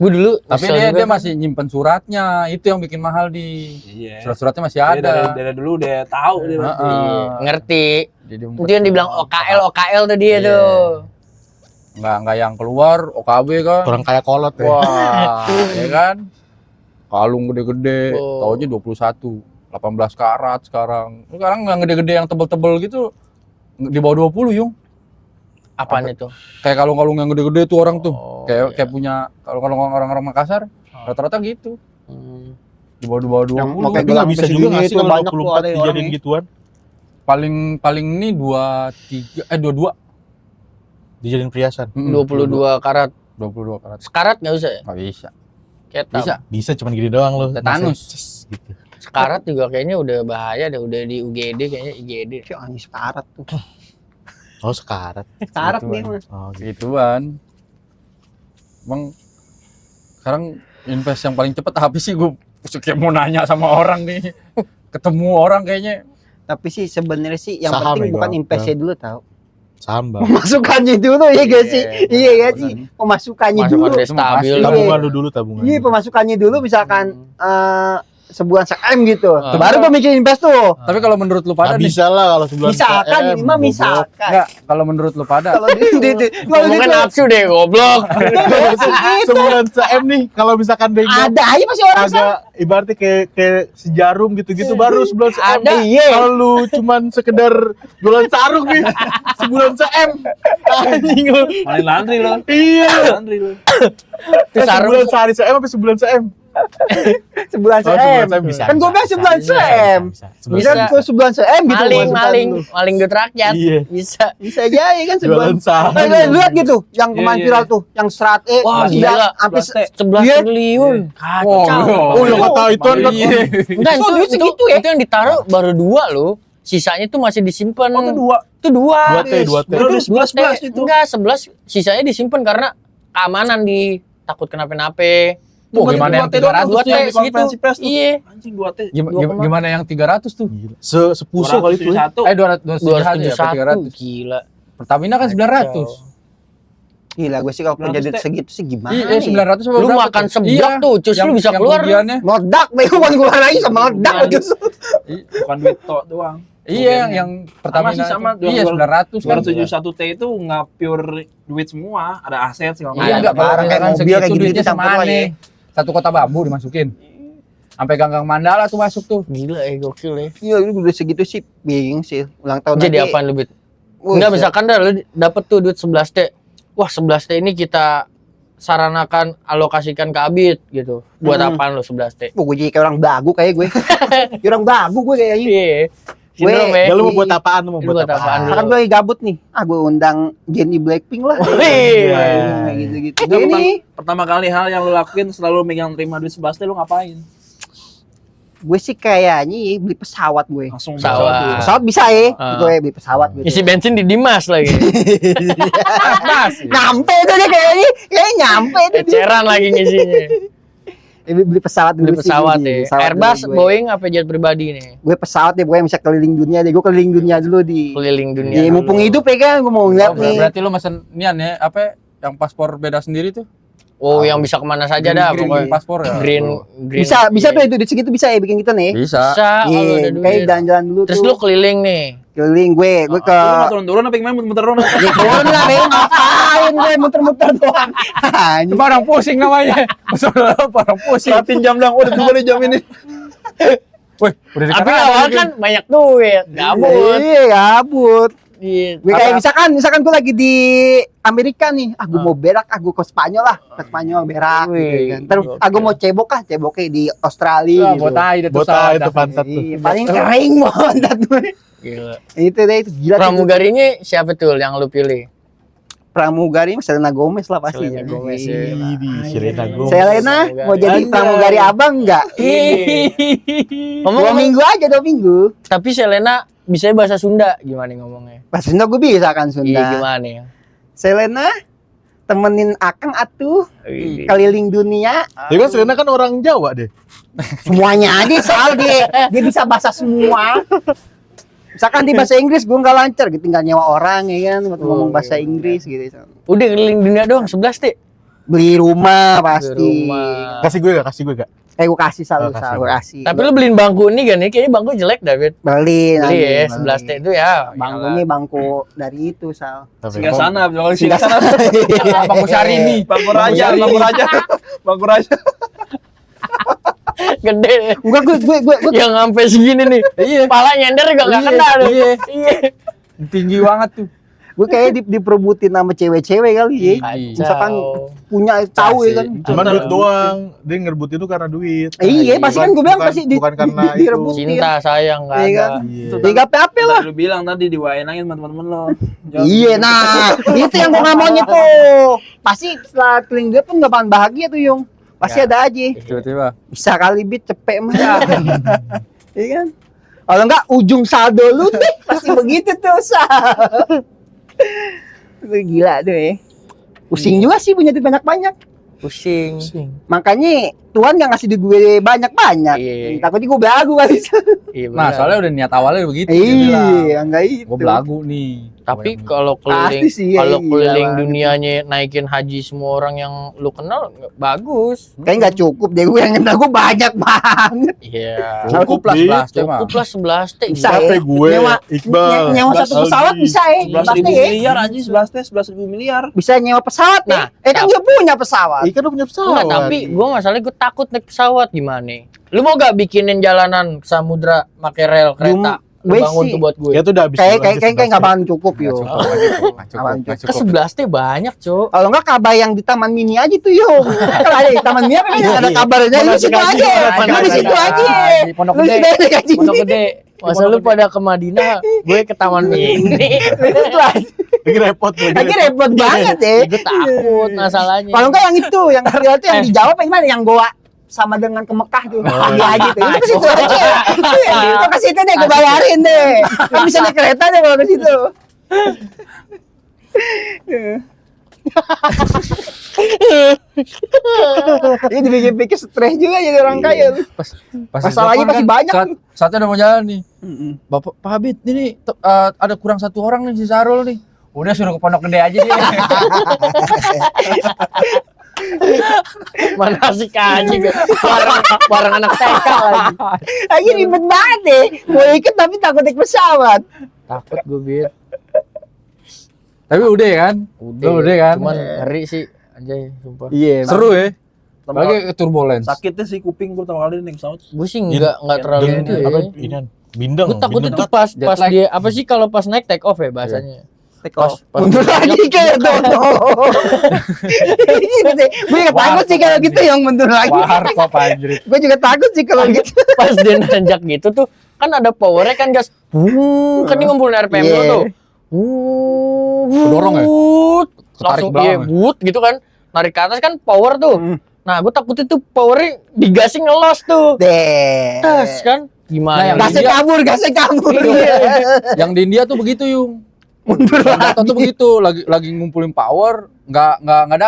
[SPEAKER 1] Gue dulu
[SPEAKER 3] Tapi
[SPEAKER 1] nyesel
[SPEAKER 3] dia
[SPEAKER 1] juga.
[SPEAKER 3] masih nyimpen suratnya, itu yang bikin mahal di
[SPEAKER 4] Iya.
[SPEAKER 3] surat-suratnya masih
[SPEAKER 4] Dia
[SPEAKER 3] ada.
[SPEAKER 4] dari dulu dia tahu dia berarti.
[SPEAKER 3] Heeh.
[SPEAKER 1] ngerti.
[SPEAKER 3] Jadi
[SPEAKER 1] Itu yang dibilang OKL tuh dia
[SPEAKER 3] Iya.
[SPEAKER 1] tuh.
[SPEAKER 3] Nggak yang keluar OKB kan.
[SPEAKER 5] Orang kayak kolot ya.
[SPEAKER 3] Wah, ya kan? Kalung gede-gede,
[SPEAKER 1] Oh.
[SPEAKER 3] taunya 21, 18 karat sekarang. Sekarang yang gede-gede yang tebel-tebel gitu di bawah 20, Yung.
[SPEAKER 1] Apaan itu?
[SPEAKER 3] Kayak kalung-kalung yang gede-gede tuh orang tuh.
[SPEAKER 1] Oh,
[SPEAKER 3] kayak
[SPEAKER 1] iya.
[SPEAKER 3] punya kalau orang-orang Makassar rata-rata gitu.
[SPEAKER 1] Hmm.
[SPEAKER 3] Di bawah 20.
[SPEAKER 2] Yang mau kayak
[SPEAKER 5] Tapi nggak bisa
[SPEAKER 2] gelang
[SPEAKER 5] juga
[SPEAKER 2] segini
[SPEAKER 5] nggak sih
[SPEAKER 2] itu
[SPEAKER 5] kalau
[SPEAKER 2] banyak tuh
[SPEAKER 5] 24
[SPEAKER 2] ada orang
[SPEAKER 5] dijadiin
[SPEAKER 2] nih.
[SPEAKER 5] gituan?
[SPEAKER 3] Paling ini 22.
[SPEAKER 5] Dijadiin perhiasan.
[SPEAKER 1] 22 karat.
[SPEAKER 3] 22 karat.
[SPEAKER 1] Sekarat nggak usah ya?
[SPEAKER 3] Nggak bisa.
[SPEAKER 1] Ketam.
[SPEAKER 3] Bisa.
[SPEAKER 5] Bisa cuman gini doang loh.
[SPEAKER 3] Tetanus.
[SPEAKER 5] Bisa, gitu.
[SPEAKER 1] Sekarat juga kayaknya udah bahaya deh, udah di UGD kayaknya IGD.
[SPEAKER 2] Si anjing sekarat tuh.
[SPEAKER 5] Oh, sekarat.
[SPEAKER 2] Sekarat
[SPEAKER 3] Gituan.
[SPEAKER 2] dia mas.
[SPEAKER 5] Oh, gitu.
[SPEAKER 3] Gituan. Emang sekarang invest yang paling cepet apa sih? Gue kayak mau nanya sama orang nih. Ketemu orang kayaknya.
[SPEAKER 2] Tapi sih sebenarnya sih yang
[SPEAKER 5] Saham
[SPEAKER 2] penting
[SPEAKER 5] ya,
[SPEAKER 2] bukan
[SPEAKER 5] Bang.
[SPEAKER 2] investnya dulu tahu.
[SPEAKER 5] Saham Bang.
[SPEAKER 2] Pemasukannya dulu ya guys sih. Iya ya sih. Pemasukannya dulu.
[SPEAKER 1] Masukan dia stabil.
[SPEAKER 2] Iya.
[SPEAKER 5] Tabungan lu dulu tabungan.
[SPEAKER 2] Iya, pemasukannya dulu misalkan sebulan se-M gitu.
[SPEAKER 1] Ah.
[SPEAKER 2] Baru gue mikir invest tuh.
[SPEAKER 3] Tapi kalau menurut lu pada
[SPEAKER 5] Nah,
[SPEAKER 3] nih,
[SPEAKER 5] bisa lah kalau sebulan
[SPEAKER 2] Misalkan
[SPEAKER 5] CM,
[SPEAKER 2] ini mah
[SPEAKER 5] goblok.
[SPEAKER 2] misalkan.
[SPEAKER 3] enggak, kalau menurut lu pada
[SPEAKER 2] Kalau di
[SPEAKER 1] Ngomongnya nafsu deh, goblok.
[SPEAKER 5] Sebulan CM nih kalau misalkan dia
[SPEAKER 2] ada aja pasti orang
[SPEAKER 5] agak ibaratnya kayak sejarum gitu-gitu baru sebulan CM.
[SPEAKER 2] Ada, iya.
[SPEAKER 5] Kalau lu cuman sekedar jualan sarung nih sebulan CM. Anjing lu.
[SPEAKER 4] Main landry lo.
[SPEAKER 5] Iya.
[SPEAKER 4] Landry lo.
[SPEAKER 5] Sebulan sehari CM apa sebulan CM?
[SPEAKER 2] sebulan
[SPEAKER 5] Oh,
[SPEAKER 2] se-M.
[SPEAKER 5] sebulan CM bisa.
[SPEAKER 2] Kan gue bilang sebulan se-M.
[SPEAKER 5] Sebulan
[SPEAKER 2] Bisa
[SPEAKER 1] Bisa.
[SPEAKER 2] gue sebulan se-M gitu.
[SPEAKER 1] Maling,
[SPEAKER 2] masukan
[SPEAKER 1] maling,
[SPEAKER 2] lu.
[SPEAKER 1] maling duit rakyat.
[SPEAKER 5] Iya.
[SPEAKER 1] Bisa.
[SPEAKER 2] Bisa aja ya kan sebulan.
[SPEAKER 5] Jualan saham.
[SPEAKER 2] Lu lihat gitu, yang kemarin
[SPEAKER 4] Iya,
[SPEAKER 2] viral
[SPEAKER 4] iya.
[SPEAKER 2] tuh, yang serat
[SPEAKER 1] Wah,
[SPEAKER 2] sudah
[SPEAKER 1] gila.
[SPEAKER 2] hampir
[SPEAKER 1] 11
[SPEAKER 2] Iya.
[SPEAKER 1] triliun. Kacau.
[SPEAKER 5] Oh, yang kata itu kan
[SPEAKER 3] Iya.
[SPEAKER 1] Enggak,
[SPEAKER 2] Oh, duit segitu ya?
[SPEAKER 1] itu yang ditaruh baru 2 loh. Sisanya tuh masih disimpan.
[SPEAKER 4] Oh, itu 2.
[SPEAKER 1] Itu 2.
[SPEAKER 5] 2T, 2T.
[SPEAKER 4] Baru ada 11 itu.
[SPEAKER 1] Enggak, 11 sisanya disimpan karena keamanan di takut kenapa-napa.
[SPEAKER 3] Tuh, gimana yang 300
[SPEAKER 1] 2T
[SPEAKER 4] tuh yang di konferensi
[SPEAKER 1] segitu.
[SPEAKER 4] pers tuh.
[SPEAKER 1] Iya.
[SPEAKER 4] Anjing 2T.
[SPEAKER 3] Gimana yang 300 tuh?
[SPEAKER 5] Gila. Sepuso kali itu. Ya.
[SPEAKER 4] 271.
[SPEAKER 3] 271 ya,
[SPEAKER 1] 271 gila.
[SPEAKER 3] Pertamina kan 900.
[SPEAKER 2] Gila, gue sih kalau punya
[SPEAKER 4] 900
[SPEAKER 2] duit
[SPEAKER 4] teh.
[SPEAKER 2] segitu sih gimana
[SPEAKER 3] Iya,
[SPEAKER 2] nih?
[SPEAKER 3] 900 apa
[SPEAKER 1] Lu
[SPEAKER 3] berapa
[SPEAKER 1] makan
[SPEAKER 3] tuh?
[SPEAKER 1] seblak tuh, cus lu bisa keluar.
[SPEAKER 3] kerugiannya.
[SPEAKER 2] Meledak, bukan keluar lagi sama meledak justru.
[SPEAKER 4] Bukan duit tok doang.
[SPEAKER 3] Iya, yang Pertamina.
[SPEAKER 4] Sama sih, sama.
[SPEAKER 3] itu. Iya, 900 kan.
[SPEAKER 4] 271T itu nggak pure duit semua, ada aset segala
[SPEAKER 3] Iya,
[SPEAKER 4] macam.
[SPEAKER 3] enggak kalau
[SPEAKER 2] barang kayak
[SPEAKER 3] misalkan
[SPEAKER 2] mobil
[SPEAKER 3] segitu
[SPEAKER 2] kayak gitu-gitu
[SPEAKER 3] duitnya
[SPEAKER 2] campur
[SPEAKER 3] sama
[SPEAKER 2] lah ya.
[SPEAKER 3] aneh. Satu kota bambu dimasukin. Sampai Ganggang Mandala tuh masuk tuh.
[SPEAKER 1] Gila gokil ya.
[SPEAKER 2] Iya, lu udah segitu sih bingung sih. Ulang tahun
[SPEAKER 1] Jadi
[SPEAKER 2] nanti.
[SPEAKER 1] apaan lu, Bit?
[SPEAKER 2] Wih,
[SPEAKER 1] Enggak, misalkan dah lu dapet tuh duit 11T. Wah, 11T ini kita saranakan alokasikan ke Abit gitu. Buat apaan lu 11T?
[SPEAKER 2] gue jadi kayak orang bagu kayak gue. Kayak orang bagu gue kayaknya.
[SPEAKER 1] Iya. Sindrom ya.
[SPEAKER 5] Ya lu mau buat apaan? Lu mau
[SPEAKER 1] Lu
[SPEAKER 5] buat
[SPEAKER 1] buat apaan
[SPEAKER 5] apaan?
[SPEAKER 1] dulu?
[SPEAKER 2] Kan gue lagi gabut nih. Gue undang Jennie Blackpink lah.
[SPEAKER 1] Wih.
[SPEAKER 2] Kayak gitu-gitu.
[SPEAKER 4] Enggak,
[SPEAKER 2] Jennie,
[SPEAKER 4] pertama kali hal yang lu lakuin selalu megang terima duit 11T lu ngapain?
[SPEAKER 2] gue sih kayaknya ya, beli pesawat gue.
[SPEAKER 4] Langsung
[SPEAKER 1] Pesawat.
[SPEAKER 2] Pesawat bisa ya.
[SPEAKER 1] Ah.
[SPEAKER 2] Gue beli pesawat gitu.
[SPEAKER 1] Isi bensin di Dimas lagi.
[SPEAKER 3] Mas.
[SPEAKER 2] Nyampe tuh dia kayaknya. Kayaknya nyampe tuh dia.
[SPEAKER 1] Eceran lagi ngisinya.
[SPEAKER 2] Beli pesawat dulu
[SPEAKER 1] Beli
[SPEAKER 2] sih,
[SPEAKER 1] pesawat
[SPEAKER 2] gini.
[SPEAKER 1] ya.
[SPEAKER 2] Pesawat
[SPEAKER 1] Airbus,
[SPEAKER 2] dulu gue.
[SPEAKER 1] Boeing apa jet pribadi nih?
[SPEAKER 2] Gue pesawat deh, gue bisa keliling dunia deh. Gue keliling dunia dulu di.
[SPEAKER 1] Keliling dunia.
[SPEAKER 2] Iya, mumpung hidup ya kan, gue mau ngeliat nih.
[SPEAKER 3] Berarti lu mesen nian ya, apa yang paspor beda sendiri tuh?
[SPEAKER 1] Oh, yang bisa kemana saja dah
[SPEAKER 3] Green
[SPEAKER 1] pokoknya.
[SPEAKER 3] paspor ya.
[SPEAKER 1] Green.
[SPEAKER 2] Bisa tuh itu duit segitu bisa ya bikin kita nih.
[SPEAKER 3] Bisa.
[SPEAKER 1] Bisa kalau
[SPEAKER 2] Iya,
[SPEAKER 1] ada
[SPEAKER 2] kayak
[SPEAKER 1] duit.
[SPEAKER 2] jalan-jalan dulu
[SPEAKER 1] Terus
[SPEAKER 2] tuh.
[SPEAKER 1] lu keliling nih.
[SPEAKER 2] Keliling gue ke
[SPEAKER 4] Lu mau turun-turun apa gimana muter-muter turun?
[SPEAKER 2] ya turun lah, Bang. Ngapain gue muter-muter doang. Anjing.
[SPEAKER 3] Itu orang pusing namanya. Masalah orang pusing.
[SPEAKER 4] Perhatiin jam dong, udah tunggu nih jam ini.
[SPEAKER 3] Wih, udah
[SPEAKER 1] Tapi
[SPEAKER 3] dikenal
[SPEAKER 1] awal
[SPEAKER 3] mungkin.
[SPEAKER 1] kan banyak duit. Gabut.
[SPEAKER 2] Iya, gabut.
[SPEAKER 1] Iya.
[SPEAKER 2] Gue kayak misalkan gue lagi di Amerika nih, gue mau berak, gue ke Spanyol lah, ke Spanyol berak
[SPEAKER 1] Wih,
[SPEAKER 2] gitu kan. Terus
[SPEAKER 1] gokil.
[SPEAKER 2] gue mau ceboknya di Australia
[SPEAKER 3] Wah,
[SPEAKER 2] gitu.
[SPEAKER 3] botai itu
[SPEAKER 5] Botai itu pantat tuh.
[SPEAKER 2] Iya, paling kering banget gue.
[SPEAKER 1] Gila.
[SPEAKER 2] Itu deh, itu gila. tuh.
[SPEAKER 1] Pramugarinya siapa tuh yang lu pilih?
[SPEAKER 2] Pramugari Selena Gomez lah pasti.
[SPEAKER 1] Selena Gomez,
[SPEAKER 2] Iya.
[SPEAKER 1] ya.
[SPEAKER 5] Di Selena Gomez.
[SPEAKER 2] Selena mau jadi
[SPEAKER 5] Anjay.
[SPEAKER 2] pramugari abang enggak?
[SPEAKER 1] Ngomong
[SPEAKER 2] 2 minggu aja, 2 minggu.
[SPEAKER 1] Tapi Selena bisa bahasa Sunda gimana ngomongnya?
[SPEAKER 2] Pas Sunda gue bisa kan
[SPEAKER 1] Iya
[SPEAKER 2] Sunda.
[SPEAKER 1] gimana ya?
[SPEAKER 2] Selena temenin Akang atuh
[SPEAKER 1] Wih.
[SPEAKER 2] keliling dunia.
[SPEAKER 5] Ya kan Selena kan orang Jawa deh.
[SPEAKER 2] Semuanya aja soal dia bisa bahasa semua. Misalkan di bahasa Inggris gue nggak lancar gitu, tinggal nyewa orang ya kan buat ngomong bahasa Inggris gitu.
[SPEAKER 1] Udah keliling dunia doang 11 deh.
[SPEAKER 2] Beli rumah pasti.
[SPEAKER 1] Rumah.
[SPEAKER 5] Kasih gue gak?
[SPEAKER 2] Gue kasih
[SPEAKER 5] Oh,
[SPEAKER 2] selalu kasih.
[SPEAKER 1] Tapi lu beliin bangku ini kan nih, kayaknya bangku jelek David.
[SPEAKER 2] beli
[SPEAKER 1] Beli ya,
[SPEAKER 2] nanti,
[SPEAKER 1] 11 T itu ya.
[SPEAKER 2] Bangkunya bangku dari itu Sal.
[SPEAKER 4] Singgah sana, kalau singgah sana.
[SPEAKER 3] Bangku Syahrini.
[SPEAKER 4] Bangku raja, bangku raja. Bangku raja.
[SPEAKER 1] Gede.
[SPEAKER 2] Enggak gue
[SPEAKER 1] Yang sampai segini nih.
[SPEAKER 3] Iya.
[SPEAKER 1] Pala nyender juga enggak kena tuh.
[SPEAKER 3] Iya.
[SPEAKER 1] Iya.
[SPEAKER 3] Tinggi banget tuh.
[SPEAKER 2] gue kayak diperebutin sama cewek-cewek kali ya. Misalkan punya tahu ya kan.
[SPEAKER 5] Cuman duit doang. Dia ngerebut itu karena duit.
[SPEAKER 2] Iya, pasti kan gue bilang
[SPEAKER 5] Bukan-
[SPEAKER 2] pasti
[SPEAKER 5] bukan karena itu.
[SPEAKER 2] direbutin.
[SPEAKER 1] Cinta sayang enggak
[SPEAKER 2] Iya
[SPEAKER 1] ada.
[SPEAKER 2] kan?
[SPEAKER 5] Iya.
[SPEAKER 2] Ya gak apa-apa lah.
[SPEAKER 4] Lu bilang tadi diwainangin teman-teman lo.
[SPEAKER 2] Iya, nah itu yang gue nggak maunya tuh. Pasti setelah keliling dia pun gak bakalan bahagia tuh Yung. Pasti
[SPEAKER 1] Ya.
[SPEAKER 2] ada aja.
[SPEAKER 3] Tiba-tiba.
[SPEAKER 2] Bisa kali bit cepet mah. Iya kan? Kalau enggak ujung saldo lu deh pasti begitu tuh Sal. Itu gila tuh ya. Pusing juga sih punya duit banyak-banyak.
[SPEAKER 1] Pusing.
[SPEAKER 2] Makanya Tuhan nggak ngasih di gue banyak-banyak.
[SPEAKER 1] Iya.
[SPEAKER 2] Takutnya gue belagu kali.
[SPEAKER 1] Iya,
[SPEAKER 3] Nah,
[SPEAKER 1] benar.
[SPEAKER 3] soalnya udah niat awalnya begitu. dia bilang,
[SPEAKER 2] Iya, enggak itu.
[SPEAKER 3] gue belagu nih.
[SPEAKER 1] Tapi
[SPEAKER 3] Gua
[SPEAKER 1] kalau keliling,
[SPEAKER 2] Pasti sih,
[SPEAKER 1] kalau
[SPEAKER 2] iya,
[SPEAKER 1] keliling
[SPEAKER 2] banget.
[SPEAKER 1] dunianya naikin haji semua orang yang lu kenal bagus.
[SPEAKER 2] Kayaknya nggak cukup deh, gue yang kenal gue banyak banget.
[SPEAKER 1] Iya.
[SPEAKER 3] Cukup lah
[SPEAKER 5] Cukup,
[SPEAKER 3] 11 Teh, mah.
[SPEAKER 1] Cukup lah 11 teh.
[SPEAKER 2] Bisa
[SPEAKER 5] Siapa
[SPEAKER 2] ya?
[SPEAKER 5] gue, Iqbal,
[SPEAKER 2] Nyewa satu
[SPEAKER 5] Aldi.
[SPEAKER 2] pesawat bisa ya?
[SPEAKER 4] 11.000
[SPEAKER 2] Pasti ya?
[SPEAKER 4] miliar anjing, 11.000 miliar.
[SPEAKER 2] Bisa nyewa pesawat
[SPEAKER 1] Nah,
[SPEAKER 2] ya? Kan dia punya pesawat.
[SPEAKER 5] Ikan udah punya pesawat.
[SPEAKER 1] Enggak, tapi gue masalahnya gue takut naik pesawat gimana? Lu mau gak bikinin jalanan ke samudra pakai rel kereta?
[SPEAKER 2] gue
[SPEAKER 1] Bangun
[SPEAKER 2] sih-
[SPEAKER 1] tuh buat gue.
[SPEAKER 5] Ya tuh udah habis.
[SPEAKER 2] Kayak nggak bakalan cukup
[SPEAKER 3] Nggak
[SPEAKER 2] yo.
[SPEAKER 3] cukup, nggak cukup, nggak
[SPEAKER 2] Apaan
[SPEAKER 3] cukup, nggak
[SPEAKER 1] Ke
[SPEAKER 3] cukup.
[SPEAKER 1] 11 teh banyak, Cuk.
[SPEAKER 2] Kalau nggak kabar yang di Taman Mini aja tuh yo. Kalau ada di Taman Mini apa kan ada kabarnya lu situ aja. Lu di situ aja.
[SPEAKER 3] Di Pondok
[SPEAKER 2] Lu
[SPEAKER 3] Gede.
[SPEAKER 2] situ aja gaji.
[SPEAKER 1] Pondok Gede. Masa lu pada ke Madinah, gue ke Taman Mini.
[SPEAKER 5] Lagi repot.
[SPEAKER 2] Lagi repot banget deh.
[SPEAKER 1] Gue takut masalahnya.
[SPEAKER 2] Kalau nggak yang itu, yang kecil itu yang dijawab yang mana? Yang Goa sama dengan ke Mekah tuh. Dia aja tuh. Itu ke situ aja. Itu ke situ deh, gue bayarin deh. Kan bisa naik kereta deh kalau ke situ. Ini dipikir-pikir stres juga jadi orang kaya.
[SPEAKER 3] Pas
[SPEAKER 2] Masalahnya
[SPEAKER 3] ditelepon
[SPEAKER 2] pasti banyak
[SPEAKER 3] Saat, saatnya udah mau jalan nih. Bapak Pak Habib ini ada kurang satu orang nih si Sarul nih. Udah suruh ke Pondok Gede aja dia.
[SPEAKER 1] Mana asik aja gue. Bareng anak TK lagi.
[SPEAKER 2] Lagi ribet banget deh. Mau ikut tapi takut naik pesawat.
[SPEAKER 1] Takut gue, Bir.
[SPEAKER 3] Tapi udah kan? Udah kan?
[SPEAKER 1] Cuman ngeri sih anjay, sumpah.
[SPEAKER 2] Iya.
[SPEAKER 3] Seru ya. Apalagi turbulence.
[SPEAKER 4] Sakitnya sih kuping gue pertama kali naik pesawat.
[SPEAKER 1] Gue sih enggak terlalu
[SPEAKER 5] Dan
[SPEAKER 1] itu
[SPEAKER 5] apa
[SPEAKER 1] ya.
[SPEAKER 5] ini bindeng.
[SPEAKER 1] Gue takutnya
[SPEAKER 5] bindeng.
[SPEAKER 1] tuh pas
[SPEAKER 3] Jet
[SPEAKER 1] pas
[SPEAKER 3] lag.
[SPEAKER 1] dia apa sih kalau pas naik take off ya bahasanya. Pas
[SPEAKER 2] Mundur lagi kayak Dono. Gitu deh. Gue juga takut sih kalau gitu yang mundur lagi.
[SPEAKER 3] Wahar kok anjir.
[SPEAKER 2] Gue juga takut sih kalau gitu.
[SPEAKER 1] pas dia nanjak gitu tuh kan ada powernya kan gas. Kan dia ngumpulin RPM
[SPEAKER 2] Iya.
[SPEAKER 1] lo tuh.
[SPEAKER 3] Kedorong ya? Ketarik
[SPEAKER 1] Langsung
[SPEAKER 3] belakang
[SPEAKER 1] iya,
[SPEAKER 3] ya?
[SPEAKER 1] wut gitu kan. Narik ke atas kan power tuh. Nah, gue takutnya tuh powernya digasin ngelos tuh.
[SPEAKER 2] Deh.
[SPEAKER 1] Tes kan
[SPEAKER 3] Nah,
[SPEAKER 1] gimana
[SPEAKER 3] yang
[SPEAKER 2] Gasnya kabur, gasnya kabur.
[SPEAKER 3] Yang di India tuh begitu, Yung. Mundur lagi. Tuh begitu, lagi ngumpulin power, nggak